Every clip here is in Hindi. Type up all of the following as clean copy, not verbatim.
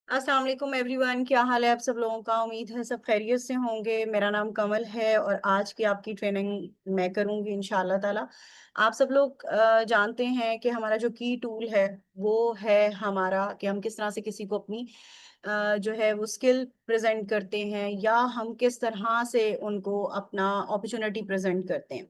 अस्सलाम वालेकुम एवरीवन, क्या हाल है आप सब लोगों का। उम्मीद है सब खैरियत से होंगे। मेरा नाम कमल है और आज की आपकी ट्रेनिंग मैं करूंगी इंशाल्लाह ताला। आप सब लोग जानते हैं कि हमारा जो की टूल है वो है हमारा कि हम किस तरह से किसी को अपनी जो है वो स्किल प्रेजेंट करते हैं या हम किस तरह से उनको अपना अपॉर्चुनिटी प्रेजेंट करते हैं।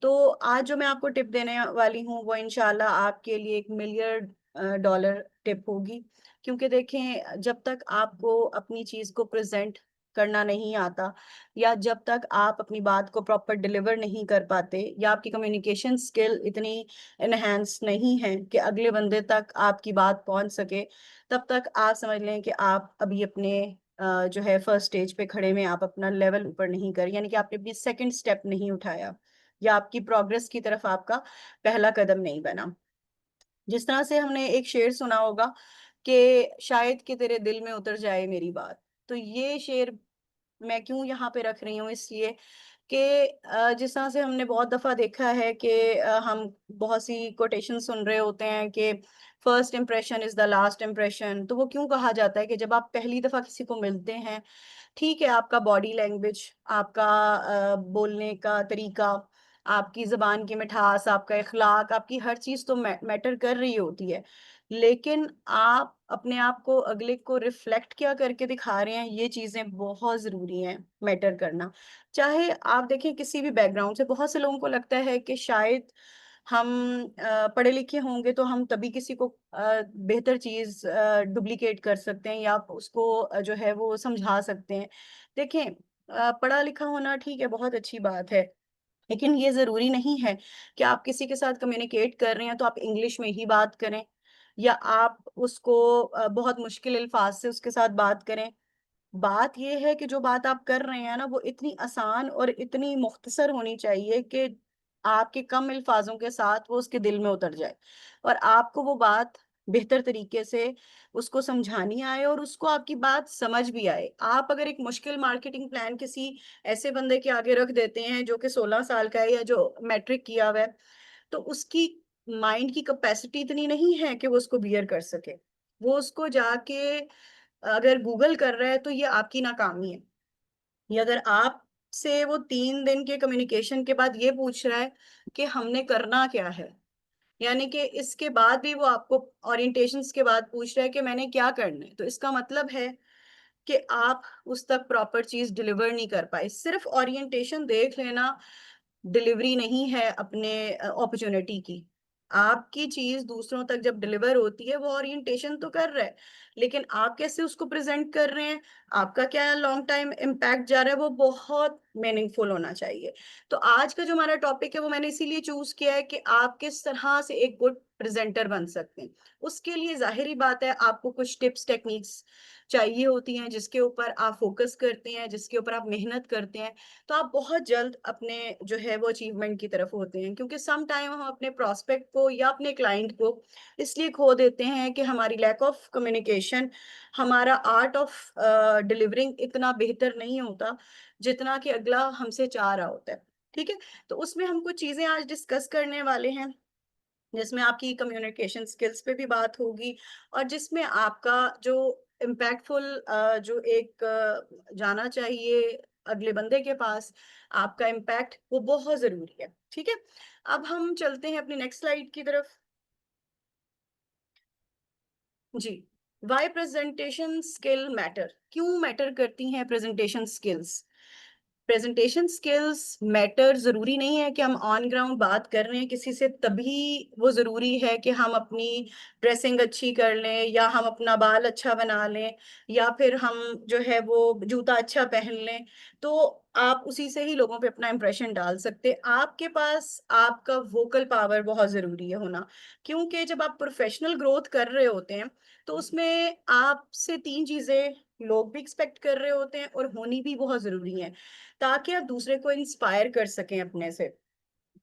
तो आज जो मैं आपको टिप देने वाली हूँ वो इंशाल्लाह आपके लिए एक मिलियन डॉलर टिप होगी। क्योंकि देखें, जब तक आपको अपनी चीज़ को प्रेज़ेंट करना नहीं आता या जब तक आप अपनी बात को प्रॉपर डिलीवर नहीं कर पाते या आपकी कम्युनिकेशन स्किल इतनी एनहांस नहीं है कि अगले बंदे तक आपकी बात पहुँच सके, तब तक आप समझ लें कि आप अभी अपने जो है फर्स्ट स्टेज पे खड़े में आप अपना लेवल ऊपर नहीं कर, यानी कि आपने अपनी सेकंड स्टेप नहीं उठाया या आपकी प्रोग्रेस की तरफ आपका पहला कदम नहीं बना। जिस तरह से हमने एक शेर सुना होगा कि शायद कि तेरे दिल में उतर जाए मेरी बात। तो ये शेर मैं क्यों यहाँ पे रख रही हूँ, इसलिए कि जिस तरह से हमने बहुत दफ़ा देखा है कि हम बहुत सी कोटेशन सुन रहे होते हैं कि first impression is the last impression. तो वो क्यों कहा जाता है कि जब आप पहली दफ़ा किसी को मिलते हैं, ठीक है, आपका बॉडी लैंग्वेज, आपका बोलने का तरीका, आपकी ज़ुबान की मिठास, आपका इख़लाक़, आपकी हर चीज़ तो मैटर कर रही होती है। लेकिन आप अपने आप को अगले को रिफ्लेक्ट क्या करके दिखा रहे हैं, ये चीज़ें बहुत ज़रूरी हैं मैटर करना। चाहे आप देखें किसी भी बैकग्राउंड से, बहुत से लोगों को लगता है कि शायद हम पढ़े लिखे होंगे तो हम तभी किसी को बेहतर चीज़ डुप्लिकेट कर सकते हैं या उसको जो है वो समझा सकते हैं। देखें, पढ़ा लिखा होना ठीक है, बहुत अच्छी बात है। लेकिन ये ज़रूरी नहीं है कि आप किसी के साथ कम्युनिकेट कर रहे हैं तो आप इंग्लिश में ही बात करें या आप उसको बहुत मुश्किल अल्फाज से उसके साथ बात करें। बात ये है कि जो बात आप कर रहे हैं ना, वो इतनी आसान और इतनी मुख्तसर होनी चाहिए कि आपके कम अल्फाजों के साथ वो उसके दिल में उतर जाए और आपको वो बात बेहतर तरीके से उसको समझानी आए और उसको आपकी बात समझ भी आए। आप अगर एक मुश्किल मार्केटिंग प्लान किसी ऐसे बंदे के आगे रख देते हैं जो कि 16 साल का है या जो मैट्रिक किया हुआ है, तो उसकी माइंड की कैपेसिटी इतनी नहीं है कि वो उसको बियर कर सके। वो उसको जाके अगर गूगल कर रहा है तो ये आपकी नाकामी है। या अगर आपसे वो 3 दिन के कम्युनिकेशन के बाद ये पूछ रहा है कि हमने करना क्या है? यानी कि इसके बाद भी वो आपको ओरिएंटेशंस के बाद पूछ रहा है कि मैंने क्या करना है? तो इसका मतलब है कि आप उस तक प्रॉपर चीज़ डिलीवर नहीं कर पाए। सिर्फ़ ओरिएंटेशन देख लेना डिलीवरी नहीं है अपने अपॉर्च्युनिटी की। आपकी चीज़ दूसरों तक जब डिलीवर होती है, वो ओरिएंटेशन तो कर रहा है, लेकिन आप कैसे उसको प्रेज़ेंट कर रहे हैं, आपका क्या लॉन्ग टाइम इम्पैक्ट जा रहा है, वो बहुत मीनिंगफुल होना चाहिए। तो आज का जो हमारा टॉपिक है, वो मैंने इसीलिए चूज़ किया है कि आप किस तरह से एक गुड प्रेज़ेंटर बन सकते हैं। उसके लिए ज़ाहिर-सी बात है, आपको कुछ टिप्स, टेक्निक्स चाहिए होती हैं, जिसके ऊपर आप फ़ोकस करते हैं, जिसके ऊपर आप मेहनत करते हैं, तो आप बहुत जल्द अपने जो है वो अचीवमेंट की तरफ होते हैं। क्योंकि सम टाइम हम अपने प्रॉस्पेक्ट को या अपने क्लाइंट को इसलिए खो देते हैं कि हमारी लैक ऑफ कम्युनिकेशन, हमारा आर्ट ऑफ डिलीवरिंग इतना बेहतर नहीं होता, जितना कि अगला हमसे चाह रहा होता है। ठीक है? तो उसमें हम कुछ चीज़ें आज डिस्कस करने वाले हैं, जिसमें आपकी कम्युनिकेशन स्किल्स पे भी बात होगी और जिसमें आपका जो इम्पैक्टफुल जो एक जाना चाहिए अगले बंदे के पास, आपका इम्पैक्ट वो बहुत ज़रूरी है, ठीक है? अब हम चलते हैं अपनी नेक्स्ट स्लाइड की तरफ। जी, व्हाई प्रेज़ेंटेशन स्किल मैटर? क्यों मैटर करती हैं presentation skills? Presentation skills matter ज़रूरी नहीं है कि हम ऑन ग्राउंड बात कर रहे हैं किसी से तभी वो ज़रूरी है कि हम अपनी ड्रेसिंग अच्छी कर लें या हम अपना बाल अच्छा बना लें या फिर हम जो है वो जूता अच्छा पहन लें, तो आप उसी से ही लोगों पे अपना इंप्रेशन डाल सकते हैं। आपके पास आपका वोकल पावर बहुत ज़रूरी है होना, क्योंकि जब आप प्रोफेशनल ग्रोथ कर रहे होते हैं, तो उसमें आपसे 3 चीज़ें लोग भी एक्सपेक्ट कर रहे होते हैं और होनी भी बहुत ज़रूरी है। ताकि आप दूसरे को इंस्पायर कर सकें अपने से।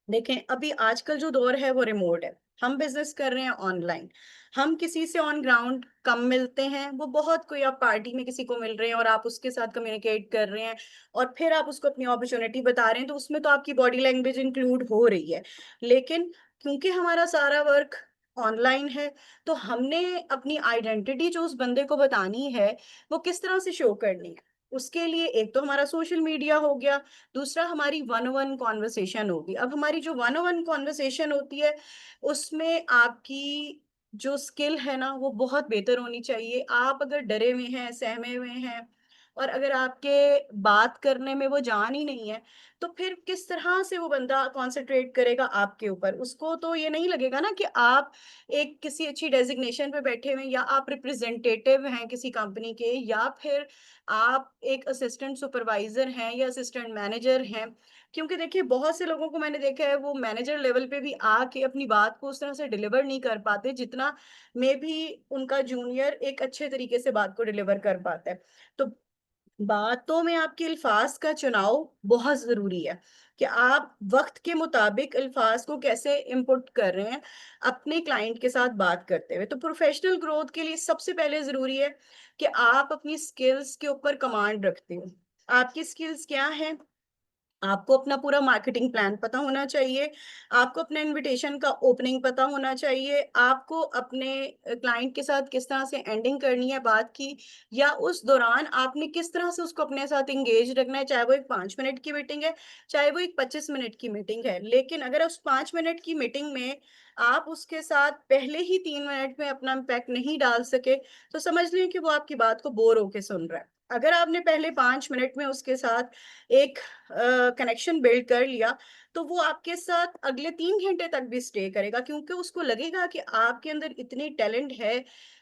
देखें, अभी आजकल जो दौर है वो रिमोट है। हम बिज़नेस कर रहे हैं ऑनलाइन। हम किसी से ऑन ग्राउंड कम मिलते हैं। वो बहुत कोई आप पार्टी में किसी को मिल रहे हैं और आप उसके साथ कम्युनिकेट कर रहे हैं और फिर आप उसको अपनी अपॉर्च्युनिटी बता रहे हैं, तो उसमें तो आपकी बॉडी लैंग्वेज इंक्लूड हो रही है। लेकिन क्योंकि हमारा सारा वर्क ऑनलाइन है, तो हमने अपनी आइडेंटिटी जो उस बंदे को बतानी है, वो किस तरह से शो करनी है। उसके लिए एक तो हमारा सोशल मीडिया हो गया, दूसरा हमारी वन ऑन वन कन्वर्सेशन होगी। अब हमारी जो वन ऑन वन कन्वर्सेशन होती है, उसमें आपकी जो स्किल है ना, वो बहुत बेहतर होनी चाहिए। आप अगर डरे हुए हैं, सहमे हुए हैं और अगर आपके बात करने में वो जान ही नहीं है, तो फिर किस तरह से वो बंदा कॉन्सन्ट्रेट करेगा आपके ऊपर? उसको तो ये नहीं लगेगा ना कि आप एक किसी अच्छी डेज़िग्नेशन पे बैठे हुए हैं या आप रिप्रेज़ेंटेटिव हैं किसी कंपनी के या फिर आप एक असिस्टेंट सुपरवाइज़र हैं या असिस्टेंट मैनेजर हैं। क्योंकि देखिए बहुत से लोगों को मैंने देखा है वो मैनेजर लेवल पे भी आके अपनी बात को उस तरह से डिलीवर नहीं कर पाते जितना मेबी उनका जूनियर एक अच्छे तरीके से बात को डिलीवर कर पाता है। तो बातों में आपके अल्फाज का चुनाव बहुत ज़रूरी है कि आप वक़्त के मुताबिक अल्फाज को कैसे इनपुट कर रहे हैं, अपने क्लाइंट के साथ बात करते हुए। तो प्रोफ़ेशनल ग्रोथ के लिए सबसे पहले ज़रूरी है कि आप अपनी स्किल्स के ऊपर कमांड रखते हो। आपकी स्किल्स क्या हैं? आपको अपना पूरा मार्केटिंग प्लान पता होना चाहिए, आपको अपने इन्विटेशन का ओपनिंग पता होना चाहिए, आपको अपने क्लाइंट के साथ किस तरह से एंडिंग करनी है बात की या उस दौरान आपने किस तरह से उसको अपने साथ एंगेज रखना है, चाहे वो एक 5 मिनट की मीटिंग है, चाहे वो एक 25 मिनट की मीटिंग है। लेकिन अगर उस 5 मिनट की मीटिंग में आप उसके साथ पहले ही 3 मिनट में अपना इम्पैक्ट नहीं डाल सके, तो समझ लें कि वो आपकी बात को बोर होके सुन रहा है। अगर आपने पहले 5 मिनट में उसके साथ एक कनेक्शन बिल्ड कर लिया, तो वो आपके साथ अगले 3 घंटे तक भी स्टे करेगा क्योंकि उसको लगेगा कि आपके अंदर इतनी टैलेंट है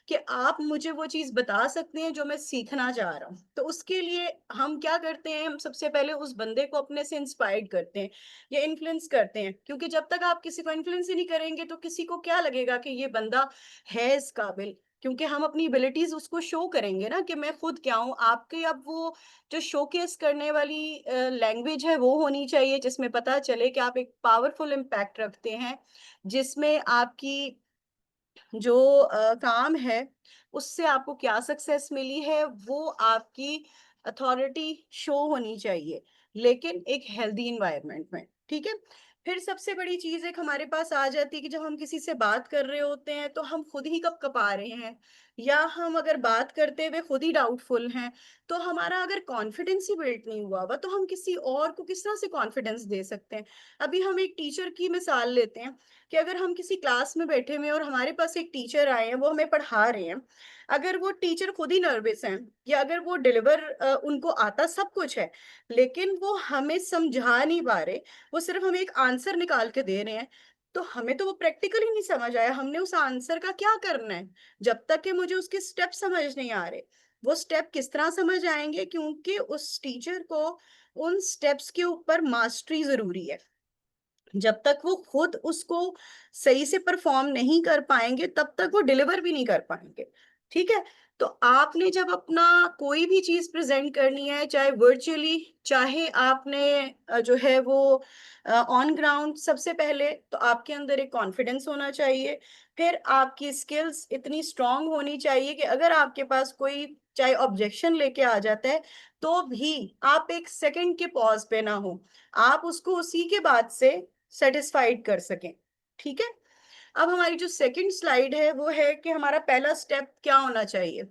कि आप मुझे वो चीज़ बता सकते हैं जो मैं सीखना चाह रहा हूँ। तो उसके लिए हम क्या करते हैं, हम सबसे पहले उस बंदे को अपने से इंस्पायर्ड करते हैं या इन्फ्लुएंस करते हैं क्योंकि जब तक आप किसी को इन्फ्लुएंस ही नहीं करेंगे तो किसी को क्या लगेगा कि ये बंदा है इस काबिल। क्योंकि हम अपनी एबिलिटीज़ उसको शो करेंगे ना कि मैं खुद क्या हूँ। आपके अब वो जो शोकेस करने वाली लैंग्वेज है वो होनी चाहिए जिसमें पता चले कि आप एक पावरफुल इम्पैक्ट रखते हैं, जिसमें आपकी जो काम है, उससे आपको क्या सक्सेस मिली है, वो आपकी अथॉरिटी शो होनी चाहिए, लेकिन एक हेल्दी एनवायरनमेंट में, ठीक है? फिर सबसे बड़ी चीज़ एक हमारे पास आ जाती है कि जब हम किसी से बात कर रहे होते हैं, तो हम खुद ही कँपकपा रहे हैं या हम अगर बात करते हुए खुद ही डाउटफुल हैं, तो हमारा अगर कॉन्फिडेंस ही बिल्ड नहीं हुआ हुआ, तो हम किसी और को किस तरह से कॉन्फिडेंस दे सकते हैं? अभी हम एक टीचर की मिसाल लेते हैं कि अगर हम किसी क्लास में बैठे हुए हैं और हमारे पास एक टीचर आए हैं, वो हमें पढ़ा रहे हैं। अगर वो टीचर खुद ही नर्वस हैं या अगर वो उनको आता सब कुछ है, लेकिन वो हमें समझा नहीं पा रहे, वो सिर्फ़ हमें एक आंसर निकाल के दे रहे हैं, तो हमें तो वो प्रैक्टिकली नहीं समझ आया, हमने उस आंसर का क्या करना है? जब तक कि मुझे उसके स्टेप समझ नहीं आ रहे। वो स्टेप किस तरह समझ आएँगे क्योंकि उस टीचर को उन स्टेप्स के ऊपर मास्टरी ज़रूरी है। जब तक वो खुद उसको सही से परफ़ॉर्म नहीं कर पाएँगे, तब तक वो डिलीवर भी नहीं कर पाएँगे, ठीक है? तो आपने जब अपना कोई भी चीज़ प्रेज़ेंट करनी है, चाहे वर्चुअली, चाहे आपने जो है वो ऑन ग्राउंड, सबसे पहले तो आपके अंदर एक कॉन्फिडेंस होना चाहिए। फिर आपकी स्किल्स इतनी स्ट्रॉन्ग होनी चाहिए कि अगर आपके पास कोई चाहे ऑब्जेक्शन लेके आ जाता है, तो भी आप 1 सेकंड के पॉज़ पे ना हो। आप उसको उसी के बाद से सैटिस्फाइड कर सकें, ठीक है? अब हमारी जो सेकंड स्लाइड है, वो है कि हमारा पहला स्टेप क्या होना चाहिए?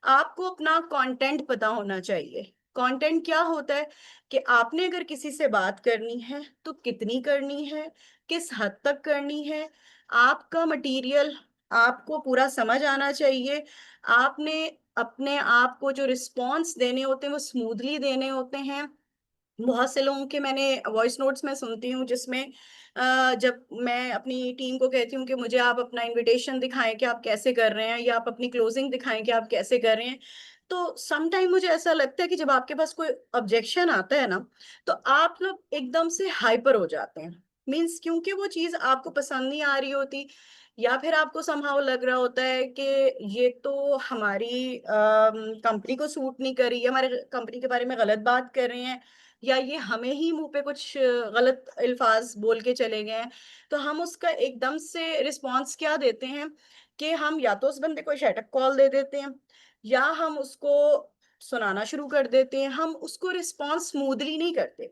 आपको अपना कंटेंट पता होना चाहिए। कंटेंट क्या होता है कि आपने अगर किसी से बात करनी है, तो कितनी करनी है, किस हद तक करनी है, आपका मटीरियल आपको पूरा समझ आना चाहिए। आपने अपने आप को जो रिस्पॉन्स देने होते हैं, वो स्मूथली देने होते हैं। बहुत से लोगों के मैंने वॉइस नोट्स में सुनती हूँ जिसमें जब मैं अपनी टीम को कहती हूँ कि मुझे आप अपना इनविटेशन दिखाएँ कि आप कैसे कर रहे हैं या आप अपनी क्लोजिंग दिखाएँ कि आप कैसे कर रहे हैं। तो सम टाइम मुझे ऐसा लगता है कि जब आपके पास कोई ऑब्जेक्शन आता है ना, तो आप लोग एकदम से हाइपर हो जाते हैं। मीन्स क्योंकि वो चीज़ आपको पसंद नहीं आ रही होती या फिर आपको समहाउ लग रहा होता है कि ये तो हमारी कंपनी को सूट नहीं कर रही है, हमारे कंपनी के बारे में गलत बात कर रहे हैं या ये हमें ही मुँह पे कुछ गलत अल्फ़ाज़ बोल के चले गए हैं, तो हम उसका एकदम से रिस्पॉन्स क्या देते हैं कि हम या तो उस बंदे को शट अप कॉल दे देते हैं या हम उसको सुनाना शुरू कर देते हैं, हम उसको रिस्पॉन्स स्मूथली नहीं करते।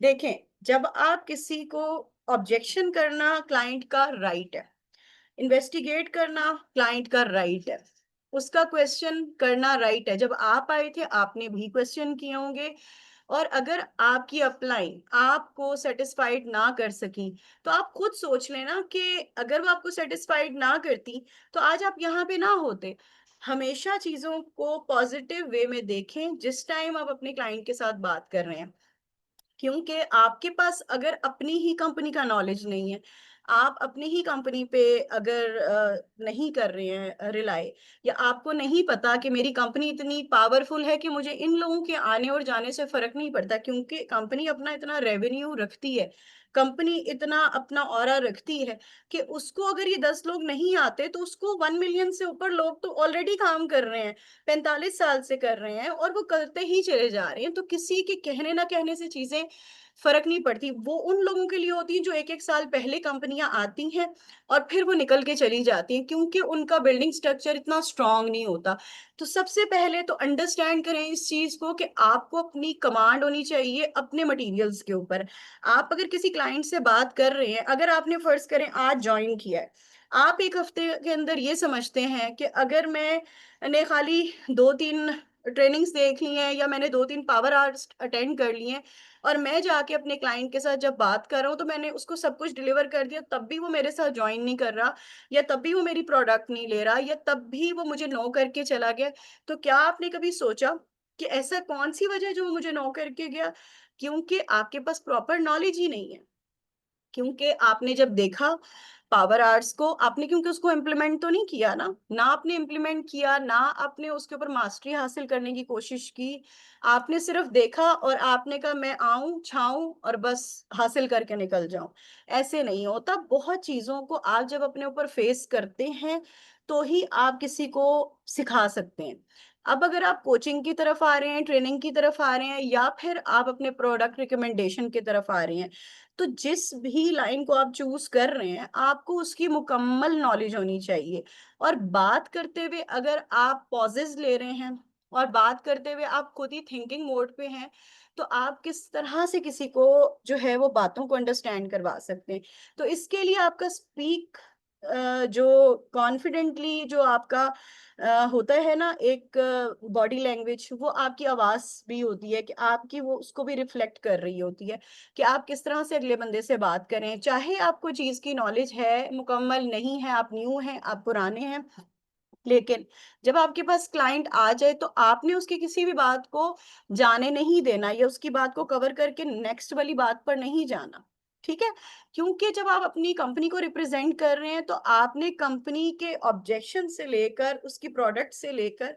देखें, जब आप किसी को ऑब्जेक्शन करना क्लाइंट का राइट है। इन्वेस्टिगेट करना क्लाइंट का राइट है, उसका क्वेश्चन करना राइट है। जब आप आए थे आपने भी क्वेश्चन किए होंगे, और अगर आपकी अपलाइन आपको सेटिस्फाइड ना कर सकी, तो आप खुद सोच लेना कि अगर वो आपको सेटिस्फाइड ना करती, तो आज आप यहाँ पे ना होते। हमेशा चीज़ों को पॉजिटिव वे में देखें जिस टाइम आप अपने क्लाइंट के साथ बात कर रहे हैं। क्योंकि आपके पास अगर अपनी ही कंपनी का नॉलेज नहीं है, आप अपनी ही कंपनी पे अगर नहीं कर रहे हैं रिलाय, या आपको नहीं पता कि मेरी कंपनी इतनी पावरफुल है कि मुझे इन लोगों के आने और जाने से फ़र्क नहीं पड़ता, क्योंकि कंपनी अपना इतना रेवेन्यू रखती है, कंपनी इतना अपना ऑरा रखती है कि उसको अगर ये 10 लोग नहीं आते, तो उसको 1 मिलियन से ऊपर लोग तो ऑलरेडी काम कर रहे हैं, 45 साल से कर रहे हैं और वो करते ही चले जा रहे हैं। तो किसी के कहने ना कहने से चीज़ें फ़र्क नहीं पड़ती। वो उन लोगों के लिए होती है जो 1-1 साल पहले कंपनियाँ आती हैं और फिर वो निकल के चली जाती हैं, क्योंकि उनका बिल्डिंग स्ट्रक्चर इतना स्ट्रॉन्ग नहीं होता। तो सबसे पहले तो अंडरस्टैंड करें इस चीज़ को कि आपको अपनी कमांड होनी चाहिए अपने मटीरियल्स के ऊपर। आप अगर किसी क्लाइंट से बात कर रहे हैं, अगर आपने फ़र्ज़ करें आज जॉइन किया है, आप 1 हफ़्ते के अंदर ये समझते हैं कि अगर मैंने खाली 2-3 ट्रेनिंग्स देख ली हैं या मैंने 2-3 पावर आवर्स अटेंड कर लिए हैं और मैं जाके अपने क्लाइंट के साथ जब बात कर रहा हूँ, तो मैंने उसको सब कुछ डिलीवर कर दिया, तब भी वो मेरे साथ जॉइन नहीं कर रहा, या तब भी वो मेरी प्रोडक्ट नहीं ले रहा, या तब भी वो मुझे नो करके चला गया। तो क्या आपने कभी सोचा कि ऐसा कौन-सी वजह है जो वो मुझे नो करके गया? क्योंकि आपके पास प्रॉपर नॉलेज ही नहीं है। क्योंकि आपने जब देखा पावर आर्ट्स को, आपने क्योंकि उसको इम्प्लीमेंट तो नहीं किया ना, ना आपने इम्प्लीमेंट किया, ना आपने उसके ऊपर मास्टरी हासिल करने की कोशिश की। आपने सिर्फ़ देखा और आपने कहा मैं आऊँ, छाऊँ और बस हासिल करके निकल जाऊँ। ऐसे नहीं होता, बहुत चीज़ों को आप जब अपने ऊपर फेस करते हैं, तो ही आप किसी को सिखा सकते हैं। अब अगर आप कोचिंग की तरफ आ रहे हैं, ट्रेनिंग की तरफ आ रहे हैं, या फिर आप अपने प्रोडक्ट रिकमेंडेशन की तरफ आ रहे हैं, तो जिस भी लाइन को आप चूज़ कर रहे हैं, आपको उसकी मुकम्मल नॉलेज होनी चाहिए। और बात करते हुए अगर आप पॉजेज़ ले रहे हैं और बात करते हुए आप खुद ही थिंकिंग मोड पे हैं, तो आप किस तरह से किसी को जो है वो बातों को अंडरस्टैंड करवा सकते हैं। तो इसके लिए आपका स्पीक जो कॉन्फिडेंटली जो आपका होता है ना एक बॉडी लैंग्वेज, वो आपकी आवाज़ भी होती है कि आपकी वो उसको भी रिफ्लेक्ट कर रही होती है। कि आप किस तरह से अगले बंदे से बात करें। चाहे आपको चीज़ की नॉलेज है, मुकम्मल नहीं है, आप न्यू हैं, आप पुराने हैं, लेकिन जब आपके पास क्लाइंट आ जाए तो आपने उसकी किसी भी बात को जाने नहीं देना या उसकी बात को कवर करके नेक्स्ट वाली बात पर नहीं जाना। ठीक है? क्योंकि जब आप अपनी कंपनी को रिप्रेज़ेंट कर रहे हैं तो आपने कंपनी के ऑब्जेक्शन से लेकर, उसकी प्रोडक्ट से लेकर,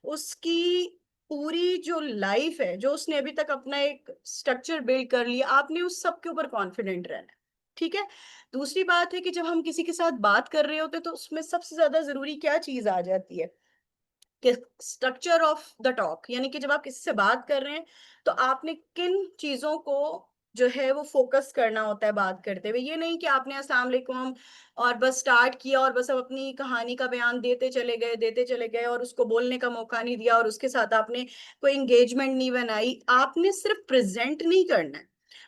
उसकी पूरी जो लाइफ़ है, जो उसने अभी तक अपना एक स्ट्रक्चर बिल्ड कर लिया, आपने उस सब के ऊपर कॉन्फिडेंट रहना है। ठीक है? दूसरी बात है कि जब हम किसी के साथ बात कर रहे होते हैं तो उसमें सबसे ज़्यादा ज़रूरी क्या चीज़ आ जाती है कि स्ट्रक्चर ऑफ द टॉक, यानी कि जब आप किसी से बात कर रहे हैं तो आपने किन चीज़ों को जो है वो फ़ोकस करना होता है बात करते हुए। ये नहीं कि आपने अस्सलाम वालेकुम और बस स्टार्ट किया और बस अब अपनी कहानी का बयान देते चले गए और उसको बोलने का मौका नहीं दिया और उसके साथ आपने कोई एंगेजमेंट नहीं बनाई। आपने सिर्फ़ प्रेज़ेंट नहीं करना है।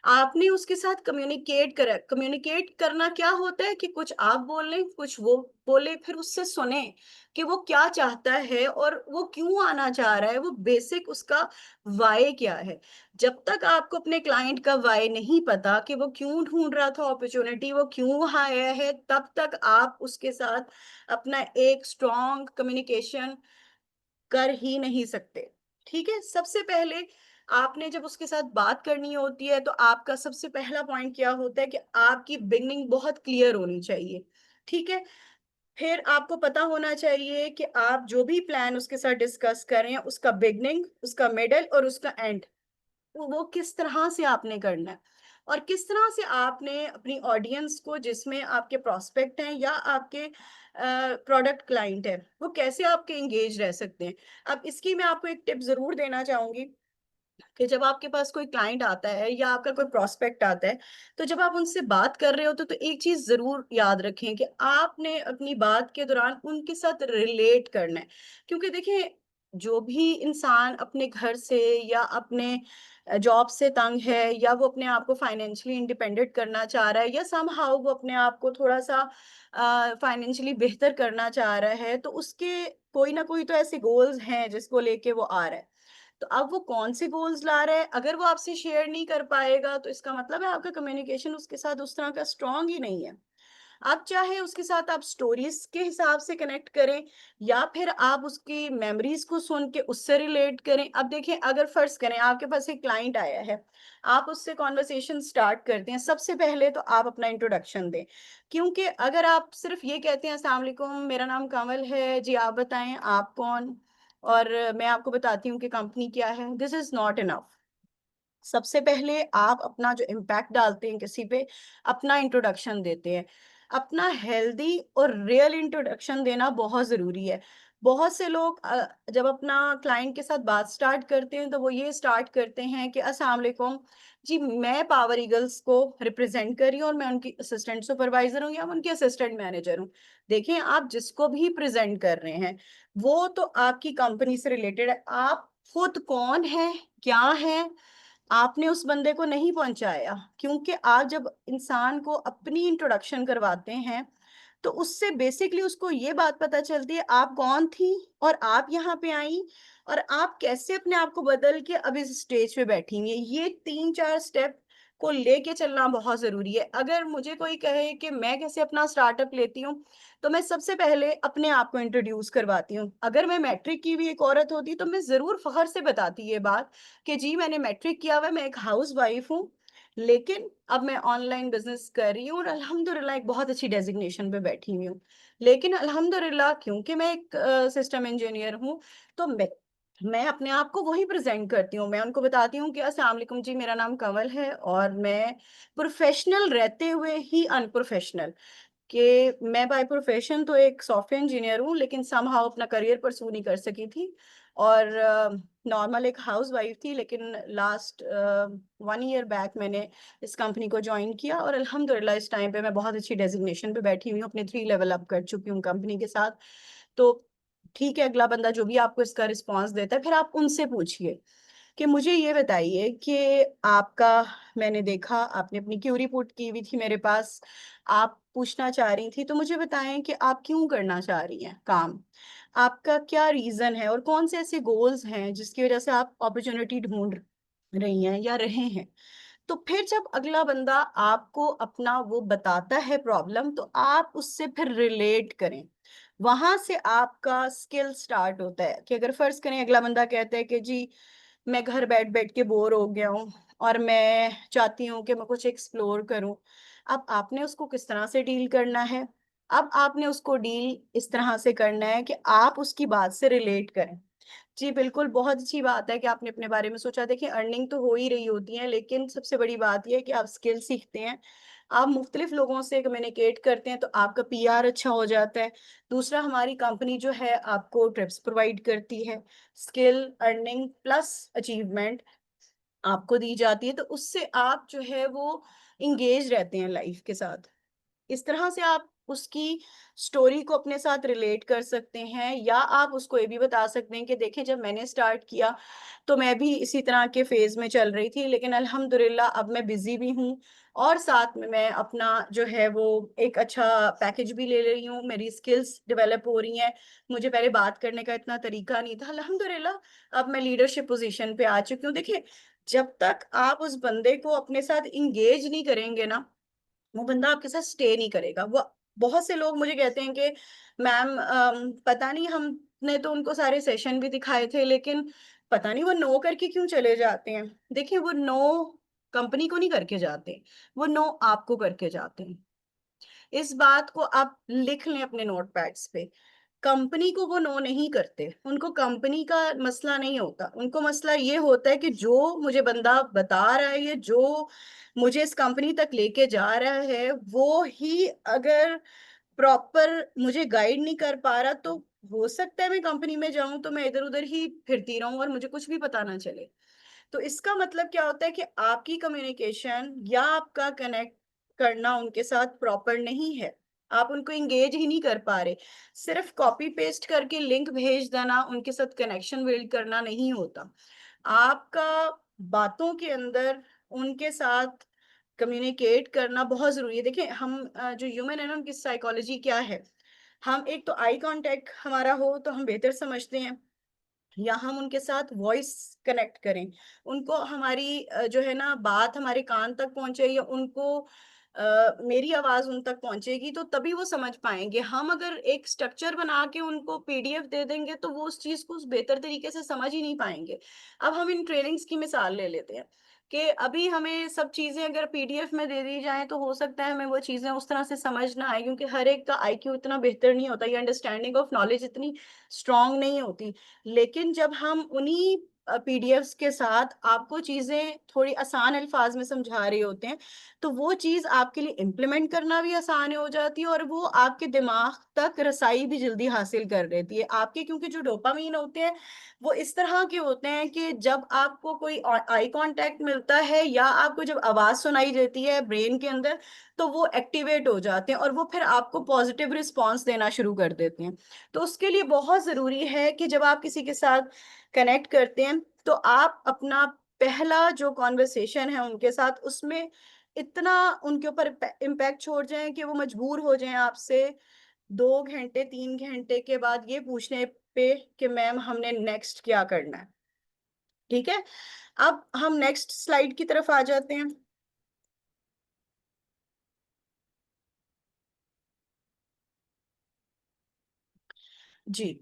आपने उसके साथ कम्युनिकेट करना क्या होता है कि कुछ आप बोलें, कुछ वो बोले, फिर उससे सुनें कि वो क्या चाहता है और वो क्यों आना चाह रहा है, वो बेसिक उसका व्हाय क्या है। जब तक आपको अपने क्लाइंट का व्हाय नहीं पता कि वो क्यों ढूँढ रहा था अपॉर्च्युनिटी, वो क्यों वहाँ आया है, तब तक आप उसके साथ अपना एक स्ट्रॉन्ग कम्युनिकेशन कर ही नहीं सकते। ठीक है? सबसे पहले आपने जब उसके साथ बात करनी होती है, तो आपका सबसे पहला पॉइंट क्या होता है कि आपकी बिगिनिंग बहुत क्लियर होनी चाहिए। ठीक है? फिर आपको पता होना चाहिए कि आप जो भी प्लान उसके साथ डिस्कस कर रहे हैं, उसका बिगिनिंग, उसका मिडल और उसका एंड, वो किस तरह से आपने करना है। और किस तरह से आपने अपनी ऑडियंस को, जिसमें आपके प्रॉस्पेक्ट हैं या आपके प्रोडक्ट क्लाइंट हैं, वो कैसे आपके एंगेज रह सकते हैं। अब इसकी मैं आपको एक टिप ज़रूर देना चाहूँगी कि जब आपके पास कोई क्लाइंट आता है या आपका कोई प्रॉस्पेक्ट आता है, तो जब आप उनसे बात कर रहे होते हो, तो एक चीज़ ज़रूर याद रखें कि आपने अपनी बात के दौरान उनके साथ रिलेट करना है। क्योंकि देखिए, जो भी इंसान अपने घर से या अपने जॉब से तंग है या वो अपने आप को फाइनेंशियली इंडिपेंडेंट करना चाह रहा है या समहाउ वो अपने आप को थोड़ा-सा फाइनेंशियली बेहतर करना चाह रहा है, तो उसके कोई ना कोई तो ऐसे गोल्स हैं जिसको लेके वो आ रहा है। तो अब वो कौन से गोल्स ला रहा है, अगर वो आपसे शेयर नहीं कर पाएगा, तो इसका मतलब है आपका कम्युनिकेशन उसके साथ उस तरह का स्ट्रॉन्ग ही नहीं है। आप चाहे उसके साथ आप स्टोरीज़ के हिसाब से कनेक्ट करें या फिर आप उसकी मेमोरीज़ को सुन के उससे रिलेट करें। अब देखें, अगर फ़र्ज़ करें आपके पास एक क्लाइंट आया है, आप उससे कन्वर्सेशन स्टार्ट करते हैं, सबसे पहले तो आप अपना इंट्रोडक्शन दें। क्योंकि अगर आप सिर्फ़ ये कहते हैं अस्सलाम वालेकुम, मेरा नाम कमल है, जी आप बताएँ आप कौन? और मैं आपको बताती हूँ कि कंपनी क्या है, दिस इज़ नॉट इनफ। सबसे पहले आप अपना जो इम्पैक्ट डालते हैं किसी पे, अपना इंट्रोडक्शन देते हैं। अपना हेल्दी और रियल इंट्रोडक्शन देना बहुत ज़रूरी है। बहुत से लोग जब अपना क्लाइंट के साथ बात स्टार्ट करते हैं, तो वो ये स्टार्ट करते हैं कि अस्सलाम वालेकुम, जी मैं पावर ईगल्स को रिप्रेज़ेंट कर रही हूँ और मैं उनकी असिस्टेंट सुपरवाइज़र हूँ या मैं उनकी असिस्टेंट मैनेजर हूँ। देखिए, आप जिसको भी प्रेज़ेंट कर रहे हैं, वो तो आपकी कंपनी से रिलेटेड है। आप खुद कौन हैं, क्या हैं, आपने उस बंदे को नहीं पहुँचाया, क्योंकि आप जब इंसान को अपनी इंट्रोडक्शन करवाते हैं, तो उससे बेसिकली उसको ये बात पता चलती है आप कौन थी और आप यहाँ पे आईं और आप कैसे अपने आप को बदल के अब इस स्टेज पे बैठी हुई हैं। ये 3-4 स्टेप को लेके चलना बहुत ज़रूरी है। अगर मुझे कोई कहे कि मैं कैसे अपना स्टार्टअप लेती हूँ, तो मैं सबसे पहले अपने आप को इंट्रोड्यूस करवाती हूँ। अगर मैं मैट्रिक की हुई एक औरत होती, तो मैं ज़रूर फ़ख्र से बताती ये बात कि जी मैंने मैट्रिक किया हुआ है, मैं एक हाउसवाइफ हूँ, लेकिन अब मैं ऑनलाइन बिज़नेस कर रही हूँ और अल्हम्दुलिल्लाह एक बहुत अच्छी डेज़िग्नेशन पे बैठी हुई हूँ। लेकिन अल्हम्दुलिल्लाह क्योंकि मैं एक सिस्टम इंजीनियर हूँ, तो मैं अपने आप को वही प्रेज़ेंट करती हूँ। मैं उनको बताती हूँ कि अस्सलाम वालेकुम जी, मेरा नाम कंवल है और मैं प्रोफ़ेशनल रहते हुए ही अनप्रोफ़ेशनल, कि मैं बाय प्रोफ़ेशन तो एक सॉफ्टवेयर इंजीनियर हूँ, लेकिन समहाउ अपना करियर परस्यू नहीं कर सकी थी और नॉर्मल एक हाउसवाइफ़ थी, लेकिन लास्ट 1 ईयर बैक मैंने इस कंपनी को जॉइन किया और अल्हम्दुलिल्लाह इस टाइम पे मैं बहुत अच्छी डेज़िग्नेशन पे बैठी हुई हूँ, अपने 3 लेवल अप कर चुकी हूँ कंपनी के साथ। तो ठीक है, अगला बंदा जो भी आपको इसका रिस्पॉन्स देता है, फिर आप उनसे पूछिए कि मुझे ये बताइए कि आपका, मैंने देखा आपने अपनी क्यूरी पुट की हुई थी मेरे पास, आप पूछना चाह रही थी, तो मुझे बताएँ कि आप क्यों करना चाह रही हैं काम? आपका क्या रीज़न है और कौन से ऐसे गोल्स हैं जिसकी वज़ह से आप अपॉर्च्युनिटी ढूँढ रही हैं या रहे हैं? तो फिर जब अगला बंदा आपको अपना वो बताता है प्रॉब्लम, तो आप उससे फिर रिलेट करें। वहाँ से आपका स्किल स्टार्ट होता है कि अगर फ़र्ज़ करें अगला बंदा कहता है कि जी, मैं घर बैठ-बैठ के बोर हो गया हूँ और मैं चाहती हूँ कि मैं कुछ एक्सप्लोर करूँ। अब आपने उसको किस तरह से डील करना है? अब आपने उसको डील इस तरह से करना है कि आप उसकी बात से रिलेट करें। जी, बिल्कुल, बहुत अच्छी बात है कि आपने अपने बारे में सोचा। देखिए, अर्निंग तो हो ही रही होती है, लेकिन सबसे बड़ी बात ये है कि आप स्किल सीखते हैं। आप मुख्तलिफ़ लोगों से कम्युनिकेट करते हैं, तो आपका पीआर अच्छा हो जाता है। दूसरा, हमारी कंपनी जो है, आपको ट्रिप्स प्रोवाइड करती है। स्किल, अर्निंग प्लस अचीवमेंट आपको दी जाती है, तो उससे आप जो है, वो एंगेज रहते हैं लाइफ़ के साथ। इस तरह से आप उसकी स्टोरी को अपने साथ रिलेट कर सकते हैं या आप उसको ये भी बता सकते हैं कि देखिए, जब मैंने स्टार्ट किया तो मैं भी इसी तरह के फेज़ में चल रही थी, लेकिन अल्हम्दुलिल्लाह अब मैं बिज़ी भी हूँ और साथ में मैं अपना जो है वो एक अच्छा पैकेज भी ले रही हूँ, मेरी स्किल्स डेवलप हो रही हैं। मुझे पहले बात करने का इतना तरीका नहीं था, अल्हम्दुलिल्लाह अब मैं लीडरशिप पोज़ीशन पे आ चुकी हूँ। देखिए, जब तक आप उस बंदे को अपने साथ एंगेज नहीं करेंगे ना, वो बंदा आपके साथ स्टे नहीं करेगा। वो बहुत से लोग मुझे कहते हैं कि मैम पता नहीं, हमने तो उनको सारे सेशन भी दिखाए थे, लेकिन पता नहीं वो नो करके क्यों चले जाते हैं। देखिए, वो नो कंपनी को नहीं करके जाते, वो नो आपको करके जाते हैं। इस बात को आप लिख लें अपने नोटपैड्स पे। कंपनी को वो नो नहीं करते, उनको कंपनी का मसला नहीं होता, उनको मसला ये होता है कि जो मुझे बंदा बता रहा है, या जो मुझे इस कंपनी तक लेके जा रहा है, वो ही अगर प्रॉपर मुझे गाइड नहीं कर पा रहा, तो हो सकता है मैं कंपनी में जाऊँ तो मैं इधर-उधर ही फिरती रहूँ और मुझे कुछ भी पता ना चले। तो इसका मतलब क्या होता है कि आपकी कम्युनिकेशन या आपका कनेक्ट करना उनके साथ प्रॉपर नहीं है। आप उनको एंगेज ही नहीं कर पा रहे। सिर्फ कॉपी पेस्ट करके लिंक भेज देना, उनके साथ कनेक्शन बिल्ड करना नहीं होता। आपका बातों के अंदर उनके साथ कम्युनिकेट करना बहुत ज़रूरी है। देखिए हम जो ह्यूमन है ना, उनकी साइकोलॉजी क्या है, हम एक तो आई कॉन्टैक्ट हमारा हो तो हम बेहतर समझते हैं, या हम उनके साथ वॉइस कनेक्ट करें। उनको हमारी जो है ना बात हमारे कान तक पहुँचे, या उनको मेरी आवाज़ उन तक पहुँचेगी तो तभी वो समझ पाएँगे। हम अगर एक स्ट्रक्चर बना के उनको पीडीएफ दे देंगे तो वो उस चीज़ को उस बेहतर तरीके से समझ ही नहीं पाएँगे। अब हम इन ट्रेनिंग्स की मिसाल ले लेते हैं कि अभी हमें सब चीज़ें अगर पीडीएफ में दे दी जाएँ तो हो सकता है हमें वो चीज़ें उस तरह से समझ ना आए, क्योंकि हर एक का आईक्यू इतना बेहतर नहीं होता, या अंडरस्टैंडिंग ऑफ नॉलेज इतनी स्ट्रॉन्ग नहीं होती। लेकिन जब हम उन्हीं पीडीएफ्स के साथ आपको चीज़ें थोड़ी आसान अल्फाज में समझा रहे होते हैं, तो वो चीज़ आपके लिए इम्प्लीमेंट करना भी आसान हो जाती है, और वो आपके दिमाग तक रसाई भी जल्दी हासिल कर लेती है। आपके क्योंकि जो डोपामाइन होते हैं, वो इस तरह के होते हैं कि जब आपको कोई आई कॉन्टैक्ट मिलता है या आपको जब आवाज़ सुनाई देती है ब्रेन के अंदर, तो वो एक्टिवेट हो जाते हैं और वो फिर आपको पॉजिटिव रिस्पॉन्स देना शुरू कर देते हैं। तो उसके लिए बहुत ज़रूरी है कि जब आप किसी के साथ कनेक्ट करते हैं, तो आप अपना पहला जो कन्वर्सेशन है उनके साथ, उसमें इतना उनके ऊपर इम्पैक्ट छोड़ जाएँ कि वो मजबूर हो जाएँ आपसे 2 घंटे, 3 घंटे के बाद ये पूछने पे कि मैम हमने नेक्स्ट क्या करना है, ठीक है? अब हम नेक्स्ट स्लाइड की तरफ आ जाते हैं। जी,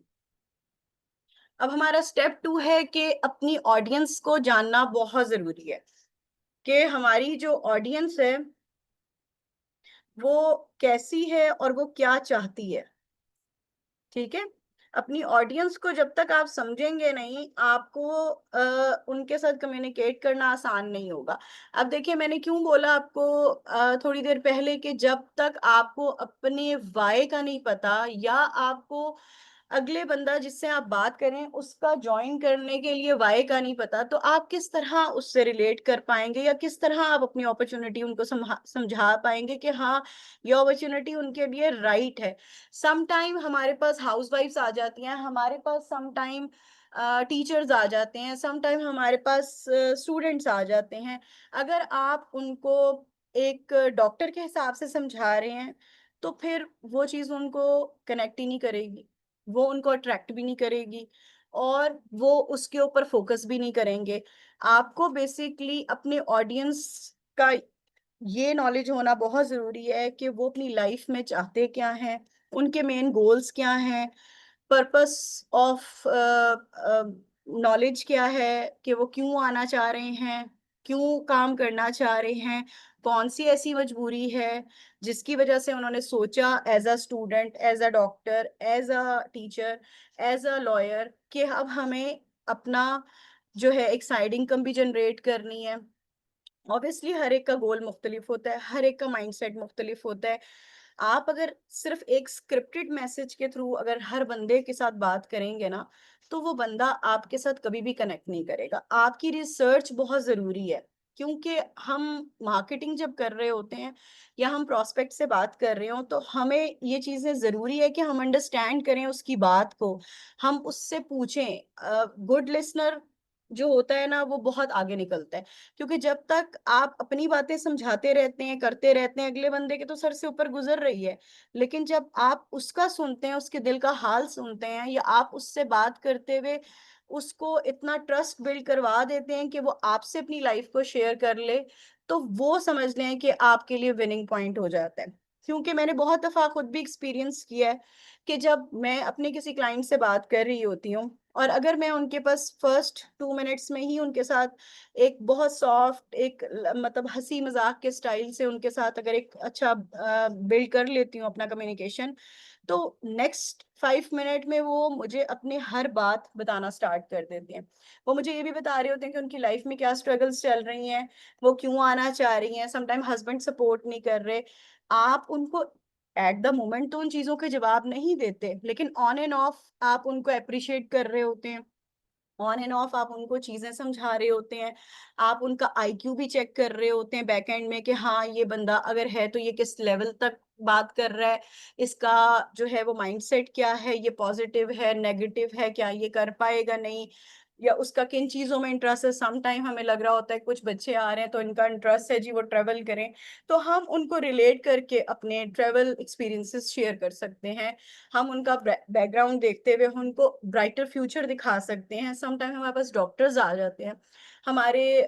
अब हमारा स्टेप 2 है कि अपनी ऑडियंस को जानना बहुत ज़रूरी है, कि हमारी जो ऑडियंस है वो कैसी है और वो क्या चाहती है, ठीक है? अपनी ऑडियंस को जब तक आप समझेंगे नहीं, आपको उनके साथ कम्युनिकेट करना आसान नहीं होगा। अब देखिए मैंने क्यों बोला आपको थोड़ी देर पहले कि जब तक आपको अपने व्हाय का नहीं पता, या आपको अगले बंदा जिससे आप बात करें उसका जॉइन करने के लिए व्हाय का नहीं पता, तो आप किस तरह उससे रिलेट कर पाएँगे, या किस तरह आप अपनी अपॉर्च्युनिटी उनको समझा पाएँगे कि हाँ, ये अपॉर्च्युनिटी उनके लिए राइट है। सम टाइम हमारे पास हाउसवाइफ्स आ जाती हैं, हमारे पास सम टाइम टीचर्स आ जाते हैं, सम टाइम हमारे पास स्टूडेंट्स आ जाते हैं। अगर आप उनको एक डॉक्टर के हिसाब से समझा रहे हैं, तो फिर वो चीज़ उनको कनेक्ट ही नहीं करेगी। वो उनको अट्रैक्ट भी नहीं करेगी, और वो उसके ऊपर फ़ोकस भी नहीं करेंगे। आपको बेसिकली अपने ऑडियंस का ये नॉलेज होना बहुत ज़रूरी है कि वो अपनी लाइफ़ में चाहते क्या हैं, उनके मेन गोल्स क्या हैं, पर्पस ऑफ नॉलेज क्या है, कि वो क्यों आना चाह रहे हैं, क्यों काम करना चाह रहे हैं, कौन-सी ऐसी मजबूरी है जिसकी वजह से उन्होंने सोचा as a student, as a doctor, as a teacher, as a lawyer कि अब हमें अपना जो है एक साइड इनकम भी जनरेट करनी है। ऑब्वियसली हर एक का गोल मुख्तलिफ होता है, हर एक का माइंडसेट मुख्तलिफ होता है। आप अगर सिर्फ एक स्क्रिप्टेड मैसेज के थ्रू अगर हर बंदे के साथ बात करेंगे ना, तो वो बंदा आपके साथ कभी भी कनेक्ट नहीं करेगा। आपकी रिसर्च बहुत ज़रूरी है, क्योंकि हम मार्केटिंग जब कर रहे होते हैं या हम प्रॉस्पेक्ट से बात कर रहे हों, तो हमें ये चीज़ें ज़रूरी है कि हम अंडरस्टैंड करें उसकी बात को, हम उससे पूछें। गुड लिसनर जो होता है ना, वो बहुत आगे निकलता है। क्योंकि जब तक आप अपनी बातें समझाते रहते हैं, करते रहते हैं, अगले बंदे के तो सर से ऊपर गुज़र रही है। लेकिन जब आप उसका सुनते हैं, उसके दिल का हाल सुनते हैं, या आप उससे बात करते हुए उसको इतना ट्रस्ट बिल्ड करवा देते हैं कि वो आपसे अपनी लाइफ़ को शेयर कर ले, तो वो समझ लें कि आपके लिए विनिंग पॉइंट हो जाता है। क्योंकि मैंने बहुत दफ़ा खुद भी एक्सपीरियंस किया है कि जब मैं अपने किसी क्लाइंट से बात कर रही होती हूँ, और अगर मैं उनके पास फर्स्ट 2 मिनट्स में ही उनके साथ एक बहुत सॉफ्ट एक मतलब हँसी-मज़ाक के स्टाइल से उनके साथ अगर एक अच्छा बिल्ड कर लेती हूँ अपना कम्युनिकेशन, तो नेक्स्ट 5 मिनट में वो मुझे अपनी हर बात बताना स्टार्ट कर देते हैं। वो मुझे ये भी बता रहे होते हैं कि उनकी लाइफ़ में क्या स्ट्रगल्स चल रही हैं, वो क्यों आना चाह रही हैं, समटाइम हस्बैंड सपोर्ट नहीं कर रहे। आप उनको एट द मोमेंट तो उन चीज़ों के जवाब नहीं देते, लेकिन ऑन एंड ऑफ आप उनको एप्रिशिएट कर रहे होते हैं। ऑन एंड ऑफ आप उनको चीज़ें समझा रहे होते हैं, आप उनका आईक्यू भी चेक कर रहे होते हैं बैक एंड में कि हाँ, ये बंदा अगर है तो ये किस लेवल तक बात कर रहा है, इसका जो है वो माइंडसेट क्या है, ये पॉजिटिव है, नेगेटिव है, क्या ये कर पाएगा, नहीं, या उसका किन चीज़ों में इंटरेस्ट है। सम टाइम हमें लग रहा होता है कुछ बच्चे आ रहे हैं तो इनका इंटरेस्ट है जी वो ट्रैवल करें, तो हम उनको रिलेट करके अपने ट्रैवल एक्सपीरियंसेस शेयर कर सकते हैं। हम उनका बैकग्राउंड देखते हुए उनको ब्राइटर फ्यूचर दिखा सकते हैं। सम टाइम हमारे पास डॉक्टर्स आ जाते हैं, हमारे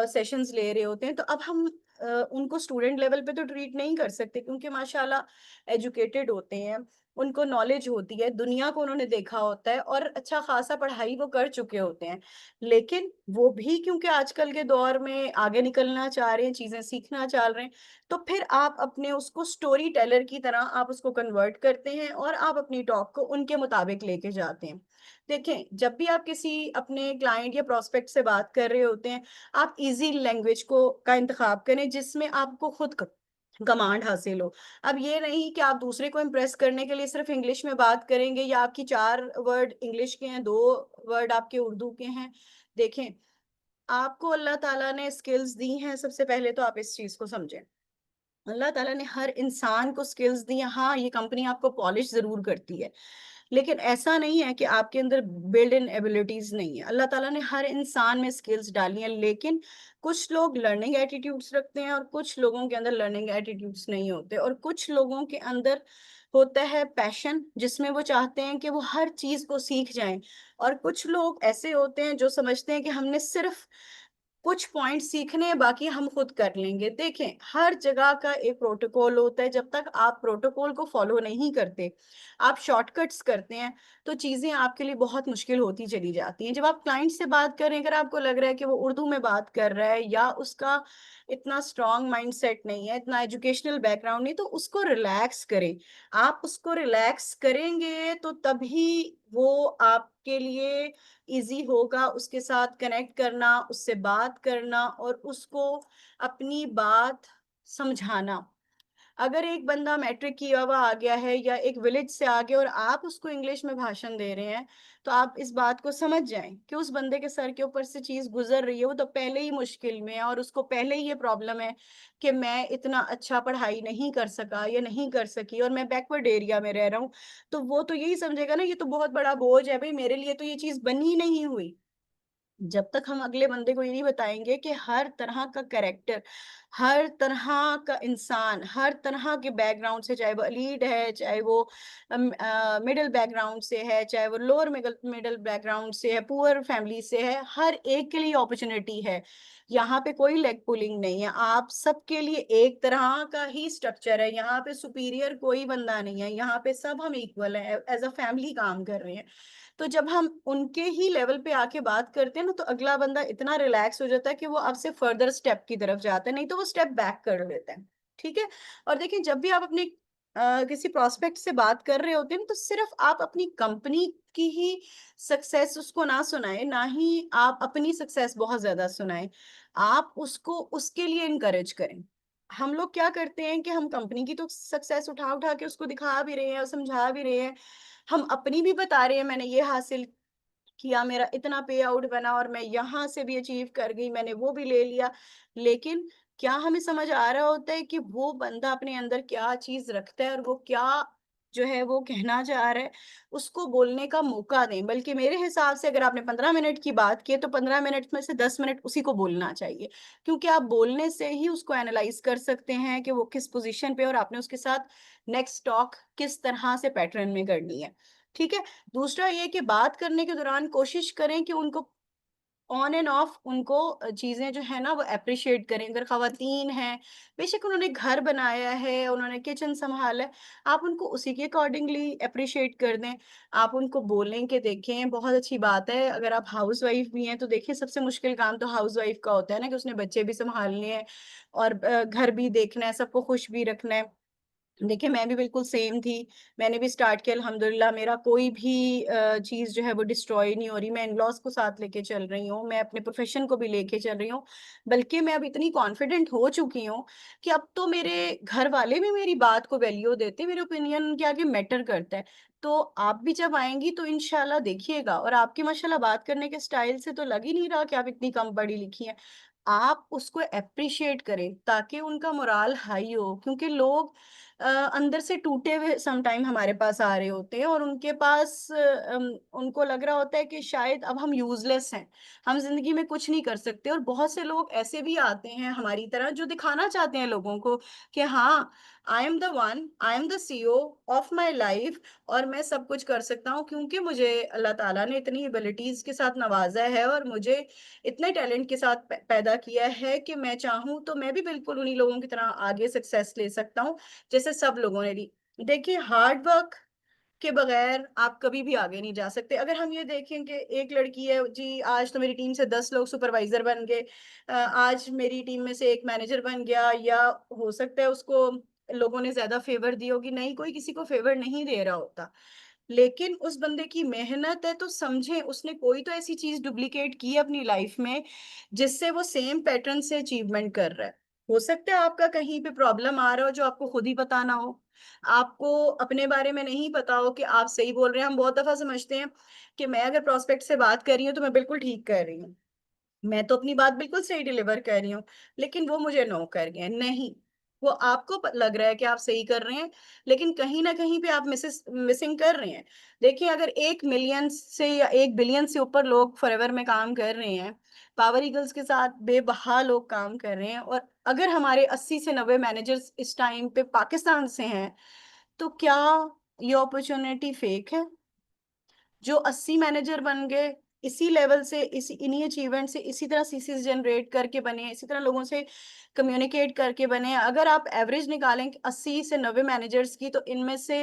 सेशंस ले रहे होते हैं, तो अब हम उनको स्टूडेंट लेवल पे तो ट्रीट नहीं कर सकते क्योंकि माशाल्लाह एजुकेटेड होते हैं, उनको नॉलेज होती है, दुनिया को उन्होंने देखा होता है और अच्छा खासा पढ़ाई वो कर चुके होते हैं। लेकिन वो भी क्योंकि आजकल के दौर में आगे निकलना चाह रहे हैं, चीज़ें सीखना चाह रहे हैं, तो फिर आप अपने उसको स्टोरी टेलर की तरह आप उसको कन्वर्ट करते हैं और आप अपनी टॉक को उनके मुताबिक लेके जाते हैं। देखें, जब भी आप किसी अपने क्लाइंट या प्रॉस्पेक्ट से बात कर रहे होते हैं, आप ईज़ी लैंग्वेज को का इंतखाब करें जिसमें आपको खुद क कमांड हासिल हो। अब ये नहीं कि आप दूसरे को इम्प्रेस करने के लिए सिर्फ़ इंग्लिश में बात करेंगे या आपकी 4 वर्ड इंग्लिश के हैं, 2 वर्ड आपके उर्दू के हैं। देखें, आपको अल्लाह ताला ने स्किल्स दी हैं, सबसे पहले तो आप इस चीज़ को समझें। अल्लाह ताला ने हर इंसान को स्किल्स दी हैं। हाँ, ये कंपनी आपको पॉलिश ज़रूर करती है, लेकिन ऐसा नहीं है कि आपके अंदर बिल्ट इन एबिलिटीज़ नहीं है। अल्लाह ताला ने हर इंसान में स्किल्स डाली हैं, लेकिन कुछ लोग लर्निंग एटीट्यूड्स रखते हैं और कुछ लोगों के अंदर लर्निंग एटीट्यूड्स नहीं होते और कुछ लोगों के अंदर होता है पैशन, जिसमें वो चाहते हैं कि वो हर चीज़ को सीख जाएँ और कुछ लोग ऐसे होते हैं जो समझते हैं कि हमने सिर्फ़ कुछ पॉइंट सीखने हैं, बाकी हम खुद कर लेंगे। देखें, हर जगह का एक प्रोटोकॉल होता है, जब तक आप प्रोटोकॉल को फ़ॉलो नहीं करते, आप शॉर्टकट्स करते हैं, तो चीज़ें आपके लिए बहुत मुश्किल होती चली जाती हैं। जब आप क्लाइंट से बात कर रहे हैं, अगर आपको लग रहा है कि वो उर्दू में बात कर रहा है या उसका इतना स्ट्रॉन्ग माइंडसेट नहीं है, इतना एजुकेशनल बैकग्राउंड नहीं, तो उसको रिलैक्स करें। आप उसको रिलैक्स करेंगे, तो तभी वो आपके लिए ईज़ी होगा उसके साथ कनेक्ट करना, उससे बात करना और उसको अपनी बात समझाना। अगर एक बंदा मैट्रिक किया हुआ आ गया है या एक विलेज से आ गया और आप उसको इंग्लिश में भाषण दे रहे हैं, तो आप इस बात को समझ जाएँ कि उस बंदे के सर के ऊपर से चीज़ गुज़र रही है, वो तो पहले ही मुश्किल में है और उसको पहले ही ये प्रॉब्लम है कि मैं इतना अच्छा पढ़ाई नहीं कर सका या नहीं कर सकी और मैं बैकवर्ड एरिया में रह रहा हूँ। तो वो तो यही समझेगा ना, ये तो बहुत बड़ा बोझ है भई, मेरे लिए तो ये चीज़ बनी ही नहीं हुई। जब तक हम अगले बंदे को ये नहीं बताएँगे कि हर तरह का कैरेक्टर, हर तरह का इंसान, हर तरह के बैकग्राउंड से, चाहे वो एलीट है, चाहे वो मिडल बैकग्राउंड से है, चाहे वो लोअर मिडल मिडल बैकग्राउंड से है, पुअर फैमिली से है, हर एक के लिए अपॉर्च्युनिटी है। यहाँ पे कोई लेग पुलिंग नहीं है, आप सबके लिए एक तरह का ही स्ट्रक्चर है, यहाँ पे सुपीरियर कोई बंदा नहीं है, यहाँ पे सब हम इक्वल हैं, एज़ अ फैमिली काम कर रहे हैं। तो जब हम उनके ही लेवल पे आके बात करते हैं ना, तो अगला बंदा इतना रिलैक्स हो जाता है कि वो आपसे फर्दर स्टेप की तरफ जाता है, नहीं तो वो स्टेप बैक कर लेता है। ठीक है? और देखिए, जब भी आप अपनी किसी प्रॉस्पेक्ट से बात कर रहे होते हैं ना, तो सिर्फ़ आप अपनी कंपनी की ही सक्सेस उसको ना सुनाएँ, ना ही आप अपनी सक्सेस बहुत ज़्यादा सुनाएँ। आप उसको उसके लिए एनकरेज करें। हम लोग क्या करते हैं कि हम कंपनी की तो सक्सेस उठा-उठा के उसको दिखा भी रहे हैं और समझा भी रहे हैं, हम अपनी भी बता रहे हैं, मैंने ये हासिल किया, मेरा इतना पे आउट बना और मैं यहाँ से भी अचीव कर गई, मैंने वो भी ले लिया। लेकिन क्या हमें समझ आ रहा होता है कि वो बंदा अपने अंदर क्या चीज़ रखता है और वो क्या जो है वो कहना चाह रहा है, उसको बोलने का मौका दें। बल्कि मेरे हिसाब से अगर आपने 15 मिनट की बात की है, तो 15 मिनट में से 10 मिनट उसी को बोलना चाहिए। क्योंकि आप बोलने से ही उसको एनालाइज़ कर सकते हैं कि वो किस पोज़ीशन पे है और आपने उसके साथ नेक्स्ट टॉक किस तरह से पैटर्न में करनी है। ठीक है? दूसरा ये कि बात करने के दौरान कोशिश करें कि उनको ऑन एंड ऑफ उनको चीज़ें जो है ना वो एप्रिशिएट करें। अगर ख़वातीन हैं, बेशक उन्होंने घर बनाया है, उन्होंने किचन सँभाला है, आप उनको उसी के अकॉर्डिंगली एप्रिशिएट कर दें। आप उनको बोलें कि देखें, बहुत अच्छी बात है, अगर आप हाउसवाइफ़ भी हैं तो देखिए सबसे मुश्किल काम तो हाउसवाइफ़ का होता है ना कि उसने बच्चे भी सँभालने हैं और घर भी देखना है, सबको खुश भी रखना है। देखिए, मैं भी बिल्कुल सेम थी। मैंने भी स्टार्ट किया अल्हम्दुलिल्लाह मेरा कोई भी चीज़ जो है वो डिस्ट्रॉय नहीं हो रही। मैं इन-लॉज़ को साथ लेके चल रही हूँ, मैं अपने प्रोफ़ेशन को भी लेके चल रही हूँ। बल्कि मैं अब इतनी कॉन्फिडेंट हो चुकी हूँ कि अब तो मेरे घर वाले भी मेरी बात को वैल्यू देते हैं, मेरे ओपिनियन उनके आगे मैटर करता है। तो आप भी जब आएँगी तो इंशाल्लाह देखिएगा, और आपकी माशाल्लाह बात करने के स्टाइल से तो लग ही नहीं रहा कि आप इतनी कम पढ़ी-लिखी हैं। आप उसको एप्रिशिएट करें ताकि उनका मोरल हाई हो, क्योंकि लोग अंदर से टूटे हुए सम टाइम हमारे पास आ रहे होते हैं, और उनके पास उनको लग रहा होता है कि शायद अब हम यूज़लेस हैं, हम ज़िंदगी में कुछ नहीं कर सकते। और बहुत से लोग ऐसे भी आते हैं हमारी तरह जो दिखाना चाहते हैं लोगों को कि हाँ, I am the one, I am the CEO of my life, और मैं सब कुछ कर सकता हूँ क्योंकि मुझे अल्लाह ताला ने इतनी एबिलिटीज़ के साथ नवाज़ा है और मुझे इतने टैलेंट के साथ पैदा किया है कि मैं चाहूँ तो मैं भी बिल्कुल उन्हीं लोगों की तरह आगे सक्सेस ले सकता हूँ, जैसे सब लोगों ने ली। देखिए, हार्ड वर्क के बगैर आप कभी भी आगे नहीं जा सकते। अगर हम ये देखें कि एक लड़की है जी, आज तो मेरी टीम से 10 लोग सुपरवाइज़र बन गए, आज मेरी टीम में से एक मैनेजर बन गया, या हो सकता है उसको लोगों ने ज़्यादा फ़ेवर दी होगी, नहीं, कोई किसी को फ़ेवर नहीं दे रहा होता। लेकिन उस बंदे की मेहनत है तो समझें, उसने कोई तो ऐसी चीज़ डुप्लीकेट की है अपनी लाइफ़ में, जिससे वो सेम पैटर्न से अचीवमेंट कर रहा है। हो सकता है आपका कहीं पे प्रॉब्लम आ रहा हो जो आपको खुद ही पता ना हो। आपको अपने बारे में नहीं पता हो कि आप सही बोल रहे हैं। हम बहुत दफ़ा समझते हैं कि मैं अगर प्रॉस्पेक्ट से बात कर रही हूँ तो मैं बिल्कुल ठीक कर रही हूँ। मैं तो अपनी बात बिल्कुल सही डिलीवर कर रही हूँ, लेकिन वो मुझे नो कर गए। नहीं, वो आपको लग रहा है कि आप सही कर रहे हैं, लेकिन कहीं ना कहीं पे आप मिसिंग कर रहे हैं। देखिए, अगर 1 मिलियन से या 1 बिलियन से ऊपर लोग फॉरएवर में काम कर रहे हैं, पावर ईगल्स के साथ बेबहा लोग काम कर रहे हैं, और अगर हमारे 80 से 90 मैनेजर्स इस टाइम पे पाकिस्तान से हैं, तो क्या ये अपॉर्चुनिटी फेक है? जो 80 मैनेजर बन गए, इसी लेवल से, इसी इन्हीं अचीवमेंट से, इसी तरह सीसीस जनरेट करके बने हैं, इसी तरह लोगों से कम्युनिकेट करके बने हैं। अगर आप एवरेज निकालें 80 से 90 मैनेजर्स की, तो इनमें से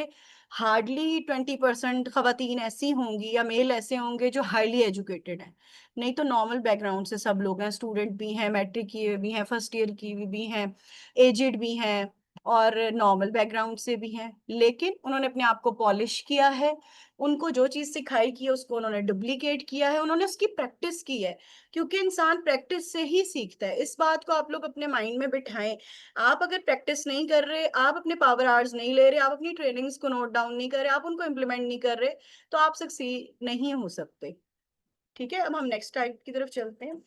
हार्डली 20% खवातीन ऐसी होंगी या मेल ऐसे होंगे जो हाइली एजुकेटेड हैं। नहीं तो नॉर्मल बैकग्राउंड से सब लोग हैं, स्टूडेंट भी हैं, मैट्रिक किए भी हैं, फर्स्ट ईयर की भी हैं, एजेड भी हैं, और नॉर्मल बैकग्राउंड से भी हैं। लेकिन उन्होंने अपने आप को पॉलिश किया है, उनको जो चीज़ सिखाई की है उसको उन्होंने डुप्लीकेट किया है, उन्होंने उसकी प्रैक्टिस की है, क्योंकि इंसान प्रैक्टिस से ही सीखता है। इस बात को आप लोग अपने माइंड में बिठाएँ। आप अगर प्रैक्टिस नहीं कर रहे, आप अपने पावर आवर्स नहीं ले रहे, आप अपनी ट्रेनिंग्स को नोट डाउन नहीं कर रहे, आप उनको इम्प्लीमेंट नहीं कर रहे, तो आप सक्सीड नहीं हो सकते। ठीक है? अब हम नेक्स्ट टाइप की तरफ चलते हैं।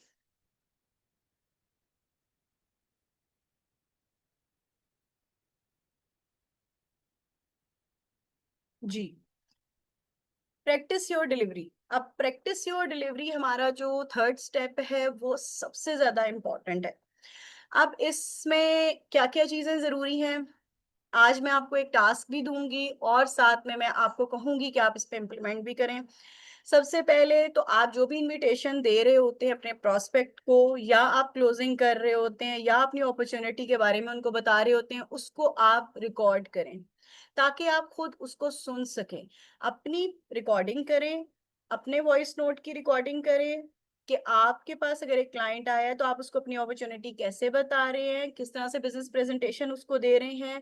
जी। Practice your delivery. अब प्रैक्टिस योर डिलीवरी हमारा जो थर्ड स्टेप है वो सबसे ज़्यादा इम्पोर्टेंट है। अब इसमें क्या-क्या चीज़ें ज़रूरी हैं? आज मैं आपको एक टास्क भी दूँगी और साथ में मैं आपको कहूँगी कि आप इस पे इम्प्लीमेंट भी करें। सबसे पहले तो आप जो भी इन्विटेशन दे रहे होते हैं अपने प्रॉस्पेक्ट को, या आप क्लोजिंग कर रहे होते हैं, या अपनी अपॉर्च्युनिटी के बारे में उनको बता रहे होते हैं, उसको आप रिकॉर्ड करें, ताकि आप खुद उसको सुन सकें। अपनी रिकॉर्डिंग करें, अपने वॉइस नोट की रिकॉर्डिंग करें कि आपके पास अगर एक क्लाइंट आया है तो आप उसको अपनी अपॉर्च्युनिटी कैसे बता रहे हैं, किस तरह से बिज़नेस प्रेज़ेंटेशन उसको दे रहे हैं,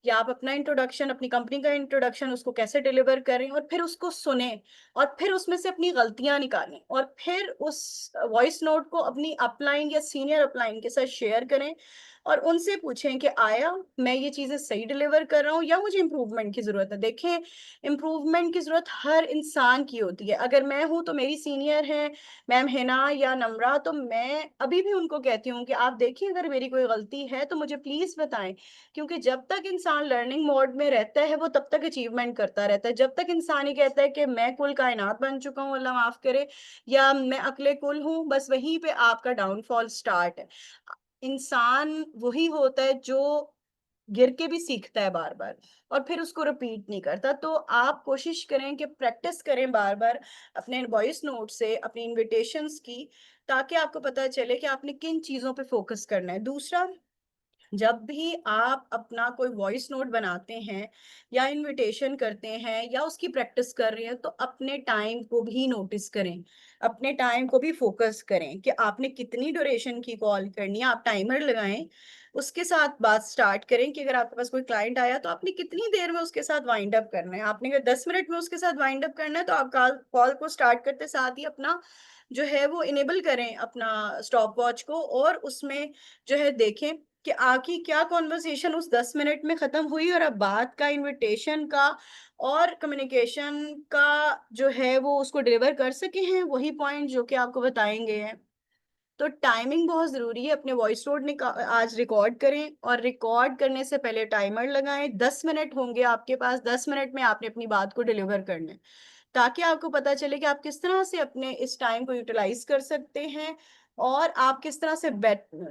या आप अपना इंट्रोडक्शन, अपनी कंपनी का इंट्रोडक्शन उसको कैसे डिलीवर करें, और फिर उसको सुनें, और फिर उसमें से अपनी गलतियाँ निकालें, और फिर उस वॉइस नोट को अपनी अपलाइन या सीनियर अपलाइन के साथ शेयर करें, और उनसे पूछें कि आया मैं ये चीज़ें सही डिलीवर कर रहा हूँ या मुझे इम्प्रूवमेंट की ज़रूरत है। देखें, इम्प्रूवमेंट की ज़रूरत हर इंसान की होती है। अगर मैं हूँ तो मेरी सीनियर हैं मैम हिना या नम्रा, तो मैं अभी भी उनको कहती हूँ कि आप देखिए अगर मेरी कोई गलती है तो मुझे प्लीज़ बताएँ। क्योंकि जब तक इंसान लर्निंग मोड में रहता है वो तब तक अचीवमेंट करता रहता है। जब तक इंसान ये कहता है कि मैं कुल कायनात बन चुका हूँ, अल्लाह माफ़ करे, या मैं अक़्ल कुल हूँ, बस वहीं पे आपका डाउनफॉल स्टार्ट है। इंसान वही होता है जो गिर के भी सीखता है बार-बार, और फिर उसको रिपीट नहीं करता। तो आप कोशिश करें कि प्रैक्टिस करें बार-बार अपने वॉइस नोट से, अपनी इन्विटेशंस की, ताकि आपको पता चले कि आपने किन चीज़ों पे फ़ोकस करना है। दूसरा, जब भी आप अपना कोई वॉइस नोट बनाते हैं या इनविटेशन करते हैं या उसकी प्रैक्टिस कर रहे हैं, तो अपने टाइम को भी नोटिस करें, अपने टाइम को भी फोकस करें कि आपने कितनी ड्यूरेशन की कॉल करनी है। आप टाइमर लगाएं, उसके साथ बात स्टार्ट करें कि अगर आपके पास कोई क्लाइंट आया तो आपने कितनी देर में उसके साथ वाइंड अप करना है। आपने अगर 10 मिनट में उसके साथ वाइंड अप करना है तो आप कॉल कॉल को स्टार्ट करते साथ ही अपना जो है वो इनेबल करें अपना स्टॉप वॉच को, और उसमें जो है देखें कि आपकी क्या कॉन्वर्सेशन उस 10 मिनट में खत्म हुई, और अब बात का, इनविटेशन का और कम्युनिकेशन का जो है वो उसको डिलीवर कर सके हैं वही पॉइंट जो कि आपको बताएंगे हैं। तो टाइमिंग बहुत ज़रूरी है। अपने वॉइस नोट आज रिकॉर्ड करें, और रिकॉर्ड करने से पहले टाइमर लगाएँ। 10 मिनट होंगे आपके पास, 10 मिनट में आपने अपनी बात को डिलीवर करना है, ताकि आपको पता चले कि आप किस तरह से अपने इस टाइम को यूटिलाइज़ कर सकते हैं, और आप किस तरह से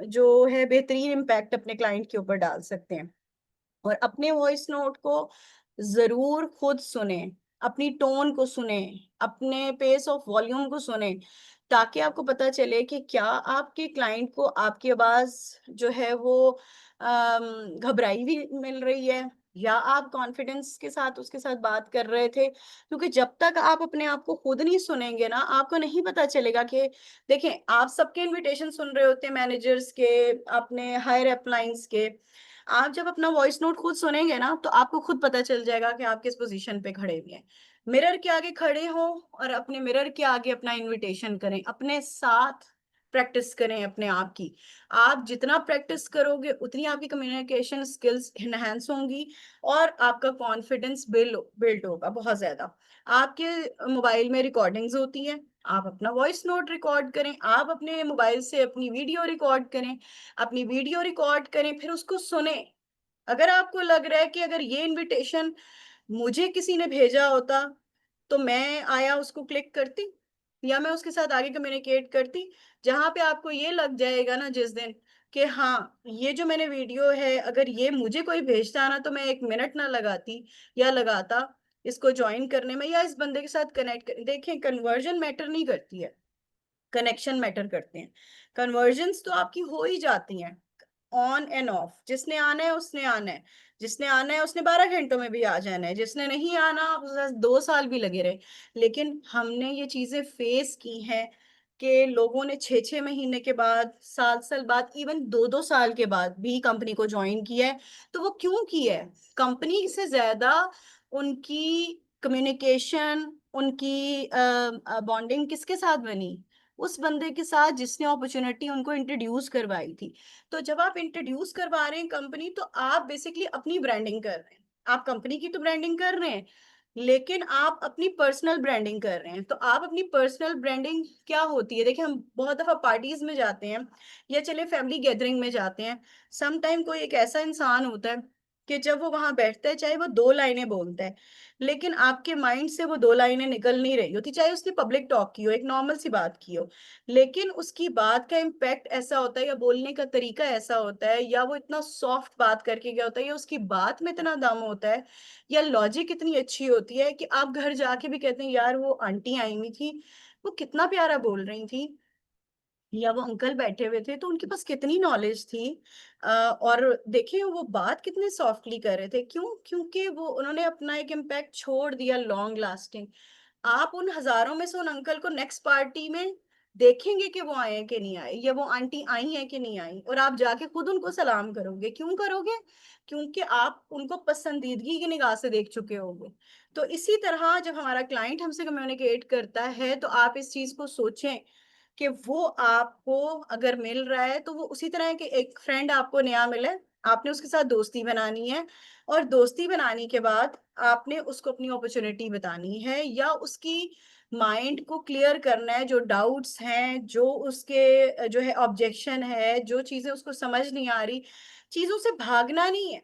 जो है बेहतरीन इम्पैक्ट अपने क्लाइंट के ऊपर डाल सकते हैं। और अपने वॉइस नोट को ज़रूर खुद सुनें, अपनी टोन को सुनें, अपने पेस ऑफ वॉल्यूम को सुनें, ताकि आपको पता चले कि क्या आपके क्लाइंट को आपकी आवाज़ जो है वो घबराई हुई मिल रही है, या आप कॉन्फिडेंस के साथ उसके साथ बात कर रहे थे। क्योंकि जब तक आप अपने आप को खुद नहीं सुनेंगे ना, आपको नहीं पता चलेगा कि देखें, आप सबके इन्विटेशन सुन रहे होते हैं, मैनेजर्स के, अपने हायर अपलाइंस के। आप जब अपना वॉइस नोट खुद सुनेंगे ना, तो आपको खुद पता चल जाएगा कि आप किस पोज़ीशन पे खड़े हुए हैं। मिरर के आगे खड़े हों और अपने मिरर के आगे अपना इन्विटेशन करें। अपने साथ प्रैक्टिस करें अपने आप की। आप जितना प्रैक्टिस करोगे, उतनी आपकी कम्युनिकेशन स्किल्स एनहांस होंगी, और आपका कॉन्फिडेंस बिल्ड होगा बहुत ज़्यादा। आपके मोबाइल में रिकॉर्डिंग्स होती हैं, आप अपना वॉइस नोट रिकॉर्ड करें, आप अपने मोबाइल से अपनी वीडियो रिकॉर्ड करें। अपनी वीडियो रिकॉर्ड करें, फिर उसको सुनें। अगर आपको लग रहा है कि अगर ये इन्विटेशन मुझे किसी ने भेजा होता, तो मैं आया उसको क्लिक करती, या मैं उसके साथ आगे कम्युनिकेट करती। जहाँ पे आपको ये लग जाएगा ना जिस दिन कि हाँ, ये जो मैंने वीडियो है, अगर ये मुझे कोई भेजता ना, तो मैं 1 मिनट ना लगाती या लगाता इसको जॉइन करने में, या इस बंदे के साथ कनेक्ट कर देखें, कन्वर्जन मैटर नहीं करती है, कनेक्शन मैटर करते हैं। कन्वर्जन्स तो आपकी हो ही जाती हैं, ऑन एंड ऑफ। जिसने आना है उसने आना है, जिसने आना है उसने 12 घंटों में भी आ जाना है, जिसने नहीं आना उसे 2 साल भी लगे रहे। लेकिन हमने ये चीज़ें फेस की हैं कि लोगों ने 6-6 महीने के बाद, साल-साल बाद, इवन 2-2 साल के बाद भी कंपनी को जॉइन किया है। तो वो क्यों किया है? कंपनी से ज़्यादा उनकी कम्युनिकेशन, उनकी बॉन्डिंग किसके साथ बनी? उस बंदे के साथ जिसने अपॉर्च्युनिटी उनको इंट्रोड्यूस करवाई थी। तो जब आप इंट्रोड्यूस करवा रहे हैं कंपनी, तो आप बेसिकली अपनी ब्रांडिंग कर रहे हैं। आप कंपनी की तो ब्रांडिंग कर रहे हैं, लेकिन आप अपनी पर्सनल ब्रांडिंग कर रहे हैं। तो आप अपनी पर्सनल ब्रांडिंग क्या होती है? देखिए, हम बहुत दफ़ा पार्टीज़ में जाते हैं, या चलिए फैमिली गैदरिंग में जाते हैं। सम टाइम कोई एक ऐसा इंसान होता है कि जब वो वहाँ बैठता है, चाहे वो 2 लाइनें बोलता है, लेकिन आपके माइंड से वो 2 लाइनें निकल नहीं रही होती, चाहे उसने पब्लिक टॉक की हो, एक नॉर्मल सी बात की हो। लेकिन उसकी बात का इम्पैक्ट ऐसा होता है, या बोलने का तरीका ऐसा होता है, या वो इतना सॉफ्ट बात करके गया होता है, या उसकी बात में इतना दम होता है, या लॉजिक इतनी अच्छी होती है कि आप घर जाके भी कहते हैं, यार वो आंटी आई हुई थी, वो कितना प्यारा बोल रही थी, या वो अंकल बैठे हुए थे, तो उनके पास कितनी नॉलेज थी। और देखिए वो बात कितने सॉफ्टली कर रहे थे। क्यों? क्योंकि वो उन्होंने अपना एक इम्पैक्ट छोड़ दिया लॉन्ग लास्टिंग। आप उन हज़ारों में से उन अंकल को नेक्स्ट पार्टी में देखेंगे कि वो आए हैं कि नहीं आए, या वो आंटी आई हैं कि नहीं आई, और आप जाके खुद उनको सलाम करोगे। क्यों करोगे? क्योंकि आप उनको पसंदीदगी की निगाह से देख चुके होगे। तो इसी तरह जब हमारा क्लाइंट हमसे कम्युनिकेट करता है, तो आप इस चीज़ को सोचें कि वो आपको अगर मिल रहा है, तो वो उसी तरह के एक फ्रेंड आपको नया मिला है, आपने उसके साथ दोस्ती बनानी है, और दोस्ती बनाने के बाद आपने उसको अपनी अपॉर्च्युनिटी बतानी है, या उसकी माइंड को क्लियर करना है, जो डाउट्स हैं, जो उसके जो है ऑब्जेक्शन है, जो चीज़ें उसको समझ नहीं आ रही, चीज़ों से भागना नहीं है,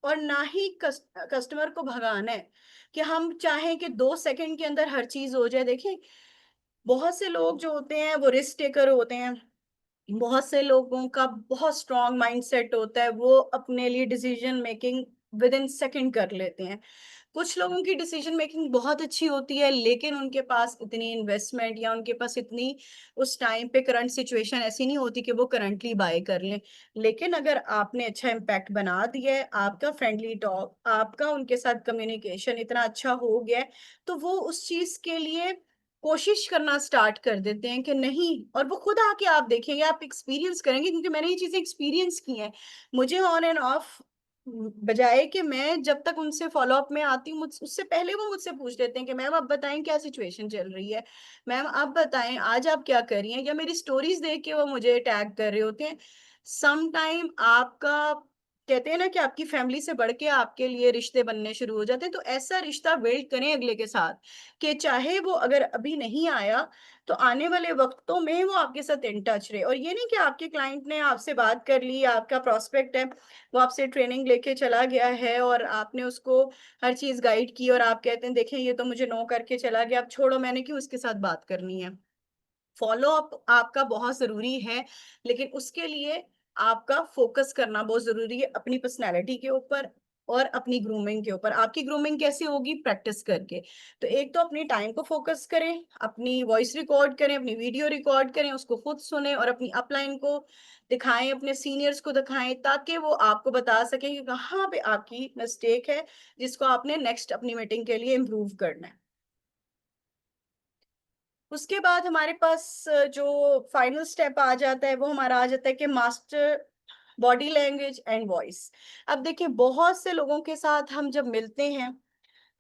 और ना ही कस्टमर को भगाना है कि हम चाहें कि 2 सेकंड के अंदर हर चीज़ हो जाए। देखिए, बहुत से लोग जो होते हैं वो रिस्क टेकर होते हैं। बहुत से लोगों का बहुत स्ट्रॉन्ग माइंडसेट होता है, वो अपने लिए decision making with in second कर लेते हैं। कुछ लोगों की डिसीजन मेकिंग बहुत अच्छी होती है, लेकिन उनके पास इतनी इन्वेस्टमेंट, या उनके पास इतनी उस टाइम पे करंट सिचुएशन ऐसी नहीं होती कि वो करंटली बाय कर लें। लेकिन अगर आपने अच्छा इम्पैक्ट बना दिया है, आपका फ्रेंडली टॉक, आपका उनके साथ कम्युनिकेशन इतना अच्छा हो गया है, तो वो उस चीज़ के लिए कोशिश करना स्टार्ट कर देते हैं कि नहीं, और वो खुद आके आप देखेंगे, आप एक्सपीरियंस करेंगे, क्योंकि मैंने ये चीज़ें एक्सपीरियंस की हैं। मुझे ऑन एंड ऑफ बजाए कि मैं जब तक उनसे फ़ॉलो-अप में आती हूँ, मुझ उससे पहले वो मुझससे पूछ लेते हैं कि मैम आप बताएँ क्या सिचुएशन चल रही है? मैम आप बताएँ आज आप क्या कर रही हैं? या मेरी स्टोरीज़ देख के वो मुझे टैग कर रहे होते हैं। सम टाइम आपका कहते हैं ना कि आपकी फैमिली से बढ़ के आपके लिए रिश्ते बनने शुरू हो जाते हैं, तो ऐसा रिश्ता बिल्ड करें अगले के साथ कि चाहे वो अगर अभी नहीं आया, तो आने वाले वक़्तों में वो आपके साथ इन टच रहे। और ये नहीं कि आपके क्लाइंट ने आपसे बात कर ली, आपका प्रॉस्पेक्ट है, वो आपसे ट्रेनिंग लेके चला गया है और आपने उसको हर चीज़ गाइड की और आप कहते हैं देखें ये तो मुझे नो करके चला गया, अब छोड़ो मैंने क्यों उसके साथ बात करनी है। फ़ॉलो अप आपका बहुत ज़रूरी है, लेकिन उसके लिए आपका फ़ोकस करना बहुत ज़रूरी है अपनी पर्सनैलिटी के ऊपर और अपनी ग्रूमिंग के ऊपर। आपकी ग्रूमिंग कैसे होगी? प्रैक्टिस करके। तो एक तो अपनी टाइम को फ़ोकस करें, अपनी वॉइस रिकॉर्ड करें, अपनी वीडियो रिकॉर्ड करें, उसको खुद सुनें और अपनी अपलाइन को दिखाएँ, अपने सीनियर्स को दिखाएँ, ताकि वो आपको बता सकें कि कहाँ पे आपकी मिस्टेक है, जिसको आपने नेक्स्ट अपनी मीटिंग के लिए इम्प्रूव करना है। उसके बाद हमारे पास जो फाइनल स्टेप आ जाता है, वो हमारा आ जाता है कि master body language and voice. अब देखिए बहुत से लोगों के साथ हम जब मिलते हैं,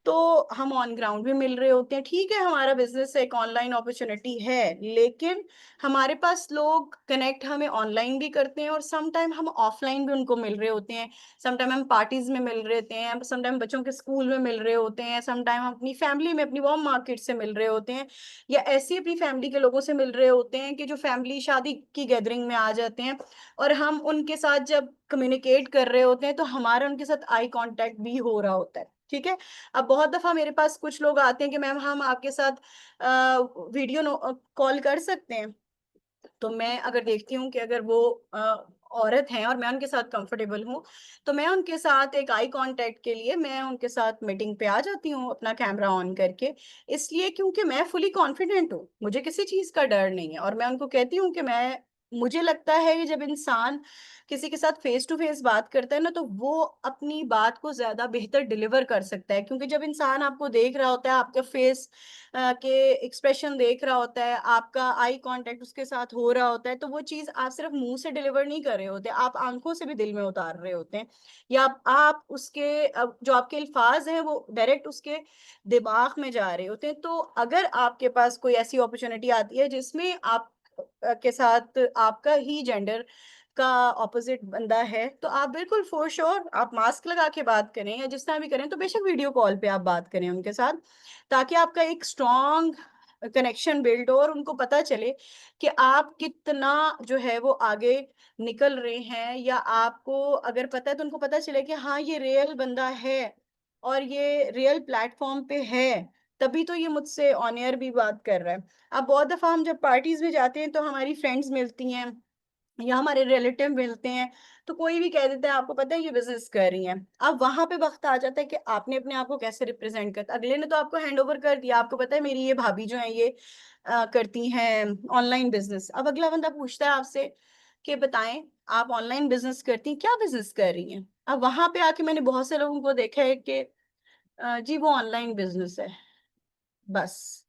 तो हम ऑन ग्राउंड भी मिल रहे होते हैं। ठीक है, हमारा बिज़नेस एक ऑनलाइन अपॉर्च्युनिटी है, लेकिन हमारे पास लोग कनेक्ट हमें ऑनलाइन भी करते हैं और सम टाइम हम ऑफलाइन भी उनको मिल रहे होते हैं। सम टाइम हम पार्टीज़ में मिल रहे होते हैं, सम टाइम बच्चों के स्कूल में मिल रहे होते हैं, सम टाइम हम अपनी फैमिली में, अपनी होम मार्केट से मिल रहे होते हैं, या ऐसी अपनी फैमिली के लोगों से मिल रहे होते हैं कि जो फैमिली शादी की गैदरिंग में आ जाते हैं और हम उनके साथ जब कम्युनिकेट कर रहे होते हैं, तो हमारा उनके साथ आई कॉन्टैक्ट भी हो रहा होता है। ठीक है? अब बहुत दफ़ा मेरे पास कुछ लोग आते हैं कि मैम हम आपके साथ कॉल कर सकते हैं? तो मैं अगर देखती हूँ कि अगर वो औरत हैं और मैं उनके साथ कंफर्टेबल हूँ, तो मैं उनके साथ एक आई कॉन्टैक्ट के लिए मैं उनके साथ मीटिंग पे आ जाती हूँ अपना कैमरा ऑन करके। इसलिए क्योंकि मैं फुली कॉन्फिडेंट हूँ, मुझे किसी चीज़ का डर नहीं है और मैं उनको कहती हूँ कि मैं मुझे लगता है कि जब इंसान किसी के साथ फेस टू फेस बात करता है ना, तो वो अपनी बात को ज़्यादा बेहतर डिलीवर कर सकता है, क्योंकि जब इंसान आपको देख रहा होता है, आपका फेस के एक्सप्रेशन देख रहा होता है, आपका आई कॉन्टैक्ट उसके साथ हो रहा होता है, तो वो चीज़ आप सिर्फ़ मुँह से डिलीवर नहीं कर रहे होते, आप आँखों से भी दिल में उतार रहे होते हैं, या आप उसके जो आपके अल्फ़ाज़ हैं, वो डायरेक्ट उसके दिमाग में जा रहे होते हैं। तो अगर आपके पास कोई ऐसी अपॉर्च्युनिटी आती है जिसमें आप के साथ आपका ही जेंडर का ऑपोज़िट बंदा है, तो आप बिल्कुल फ़ॉर श्योर आप मास्क लगा के बात करें या जिस तरह भी करें, तो बेशक वीडियो कॉल पे आप बात करें उनके साथ, ताकि आपका एक स्ट्रॉन्ग कनेक्शन बिल्ड हो और उनको पता चले कि आप कितना जो है वो आगे निकल रहे हैं, या आपको अगर पता है तो उनको पता चले कि हाँ, ये रियल बंदा है और ये रियल प्लेटफ़ॉर्म पे है, तभी तो ये मुझसे ऑन एयर भी बात कर रहा है। अब बहुत दफ़ा हम जब पार्टीज़ में जाते हैं, तो हमारी फ्रेंड्स मिलती हैं या हमारे रिलेटिव मिलते हैं, तो कोई भी कह देता है आपको पता है ये बिज़नेस कर रही हैं। अब वहाँ पे वक़्त आ जाता है कि आपने अपने आप को कैसे रिप्रेज़ेंट करता, अगले ने तो आपको हैंडओवर कर दिया, आपको पता है मेरी ये भाभी जो हैं ये करती हैं ऑनलाइन बिज़नेस। अब अगला बंदा पूछता है आपसे कि बताएँ आप ऑनलाइन बिज़नेस करती हैं, क्या बिज़नेस कर रही हैं? अब वहाँ पे आके मैंने बहुत से लोगों को देखा है कि जी वो ऑनलाइन बिज़नेस है, बस।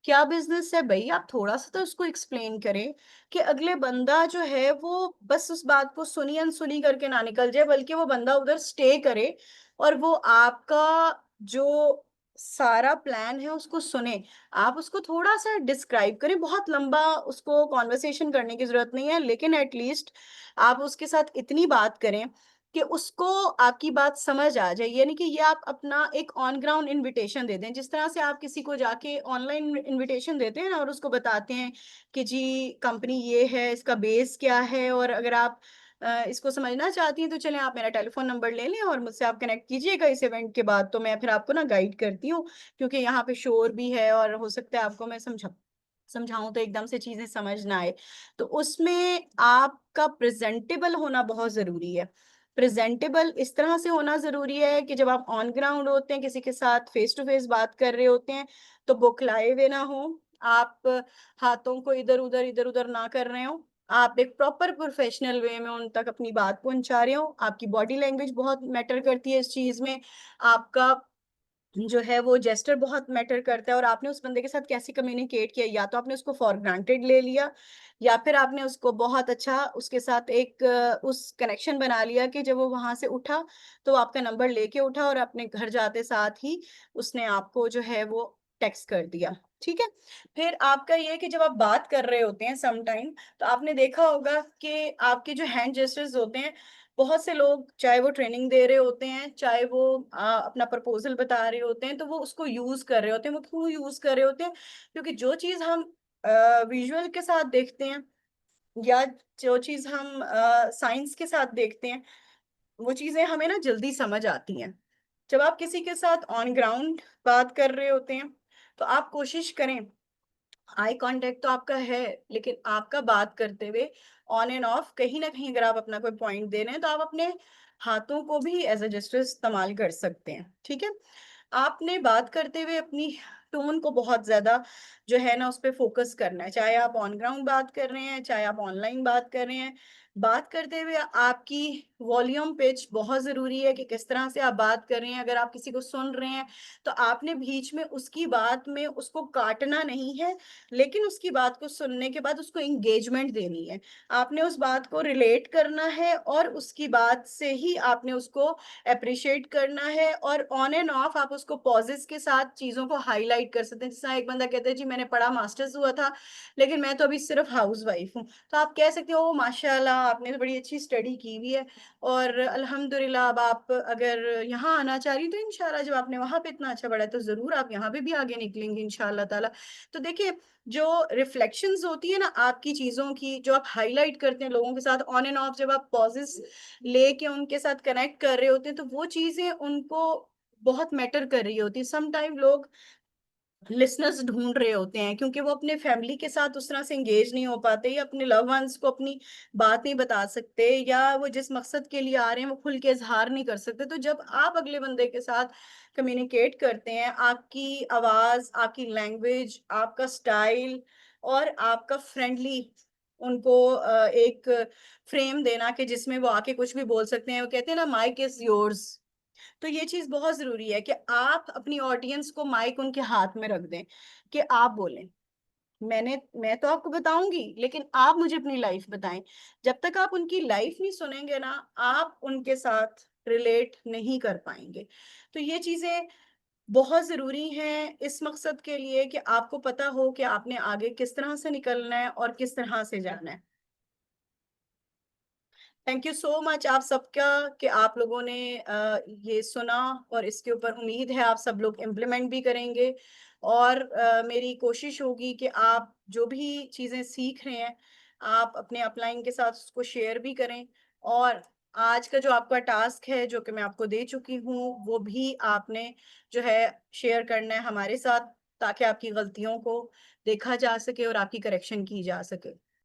क्या बिज़नेस है भई? आप थोड़ा-सा तो उसको एक्सप्लेन करें कि अगले बंदा जो है वो बस उस बात को सुनी अनसुनी करके ना निकल जाए, बल्कि वो बंदा उधर स्टे करे और वो आपका जो सारा प्लान है उसको सुने। आप उसको थोड़ा-सा डिस्क्राइब करें, बहुत लंबा उसको कन्वर्सेशन करने की ज़रूरत नहीं है, लेकिन एट लीस्ट आप उसके साथ इतनी बात करें कि उसको आपकी बात समझ आ जाए, यानी कि ये आप अपना एक ऑन ग्राउंड इनविटेशन दे दें। जिस तरह से आप किसी को जाके ऑनलाइन इनविटेशन देते हैं ना और उसको बताते हैं कि जी कंपनी ये है, इसका बेस क्या है, और अगर आप इसको समझना चाहती हैं तो चलें आप मेरा टेलीफ़ोन नंबर ले लें और मुझसे आप कनेक्ट कीजिएगा इस इवेंट के बाद, तो मैं फिर आपको ना गाइड करती हूँ, क्योंकि यहाँ पे शोर भी है और हो सकता है आपको मैं समझाऊँ तो एकदम से चीज़ें समझ ना आए। तो उसमें आपका प्रेज़ेंटेबल होना बहुत ज़रूरी है। प्रेज़ेंटेबल इस तरह से होना ज़रूरी है कि जब आप ऑन ग्राउंड होते हैं, किसी के साथ फ़ेस टू फ़ेस बात कर रहे होते हैं, तो बौखलाए हुए ना हों, आप हाथों को इधर-उधर, इधर-उधर ना कर रहे हों। आप एक प्रॉपर प्रोफ़ेशनल वे में उन तक अपनी बात पहुँचा रहे हों। आपकी बॉडी लैंग्वेज बहुत मैटर करती है इस चीज़ में। आपका जो है वो जेस्चर बहुत मैटर करता है और आपने उस बंदे के साथ कैसे कम्युनिकेट किया, या तो आपने उसको फॉर ग्रांटेड ले लिया या फिर आपने उसको बहुत अच्छा उसके साथ एक उस कनेक्शन बना लिया कि जब वो वहां से उठा तो वो आपका नंबर लेके उठा और अपने घर जाते साथ ही उसने आपको जो है वो टेक्स्ट कर दिया। ठीक है। फिर आपका ये है कि जब आप बात कर रहे होते हैं सम टाइम, तो आपने देखा होगा कि आपके जो हैंड जेस्चर्स होते हैं, बहुत से लोग चाहे वो ट्रेनिंग दे रहे होते हैं, चाहे वो अपना प्रपोज़ल बता रहे होते हैं, तो वो उसको यूज़ कर रहे होते हैं। वो क्यों यूज़ कर रहे होते हैं? क्योंकि जो चीज़ हम विज़ुअल के साथ देखते हैं या जो चीज़ हम साइंस के साथ देखते हैं, वो चीज़ें हमें ना जल्दी समझ आती हैं। जब आप किसी के साथ ऑन ग्राउंड बात कर रहे होते हैं, तो आप कोशिश करें, आई कांटेक्ट तो आपका है, लेकिन आपका बात करते हुए ऑन एंड ऑफ कहीं न कहीं अगर आप अपना कोई पॉइंट दे रहे हैं, तो आप अपने हाथों को भी एज़ अ जेस्चर इस्तेमाल कर सकते हैं, ठीक है? आपने बात करते हुए अपनी टोन को बहुत ज़्यादा जो है ना, उस पे फ़ोकस करना है। चाहे आप ऑन ग्राउंड बात कर रहे हैं, चाहे आप ऑनलाइन बात कर रहे हैं। बात करते हुए आपकी वॉल्यूम पिच बहुत ज़रूरी है कि किस तरह से आप बात कर रहे हैं। अगर आप किसी को सुन रहे हैं, तो आपने बीच में उसकी बात में उसको काटना नहीं है, लेकिन उसकी बात को सुनने के बाद उसको एंगेजमेंट देनी है। आपने उस बात को रिलेट करना है और उसकी बात से ही आपने उसको एप्रिशिएट करना है और ऑन एंड ऑफ आप उसको पॉजेज़ के साथ चीज़ों को हाइलाइट कर सकते हैं। जैसे एक बंदा कहता है जी मैंने पढ़ा मास्टर्स हुआ था, लेकिन मैं तो अभी सिर्फ़ हाउसवाइफ़ हूँ। तो आप कह सकते हो ओह माशाअल्लाह आपने तो बड़ी अच्छी स्टडी की हुई है और अल्हम्दुलिल्लाह अब आप अगर यहाँ आना चाह रही हैं तो इंशाअल्लाह जब आपने वहाँ पे इतना अच्छा पढ़ा है तो ज़रूर आप यहाँ पे भी आगे निकलेंगी इंशाअल्लाह ताला। तो देखिए जो रिफ्लेक्शंस होती है ना आपकी चीज़ों की, जो आप हाइलाइट करते हैं लोगों के साथ ऑन एंड ऑफ, जब आप पॉजेज़ लेके उनके साथ कनेक्ट कर रहे होते हैं, तो वो चीज़ें उनको बहुत मैटर कर रही होती है। सम टाइम लोग लिसनर्स ढूँढ रहे होते हैं क्योंकि वो अपने फैमिली के साथ उस तरह से एंगेज नहीं हो पाते या अपने लव वन्स को अपनी बात नहीं बता सकते या वो जिस मकसद के लिए आ रहे हैं वो खुल के इज़हार नहीं कर सकते। तो जब आप अगले बंदे के साथ कम्युनिकेट करते हैं, आपकी आवाज़, आपकी लैंग्वेज, आपका स्टाइल और आपका फ्रेंडली उनको एक फ्रेम देना कि जिसमें वो आके कुछ भी बोल सकते हैं। वो कहते हैं ना माइक इज़ योर्स। तो ये चीज़ बहुत ज़रूरी है कि आप अपनी ऑडियंस को माइक उनके हाथ में रख दें, कि आप बोलें। मैं तो आपको बताऊँगी, लेकिन आप मुझे अपनी लाइफ़ बताएँ। जब तक आप उनकी लाइफ़ नहीं सुनेंगे ना, आप उनके साथ रिलेट नहीं कर पाएँगे। तो ये चीज़ें बहुत ज़रूरी हैं इस मकसद के लिए कि आपको पता हो कि आपने आगे किस तरह से निकलना है और किस तरह से जाना है। थैंक यू सो मच आप सबका कि आप लोगों ने ये सुना और इसके ऊपर उम्मीद है आप सब लोग इम्प्लीमेंट भी करेंगे और मेरी कोशिश होगी कि आप जो भी चीज़ें सीख रहे हैं, आप अपने अपलाइन के साथ उसको शेयर भी करें और आज का जो आपका टास्क है, जो कि मैं आपको दे चुकी हूँ, वो भी आपने जो है शेयर करना है हमारे साथ ताकि आपकी गलतियों को देखा जा सके और आपकी करेक्शन की जा सके।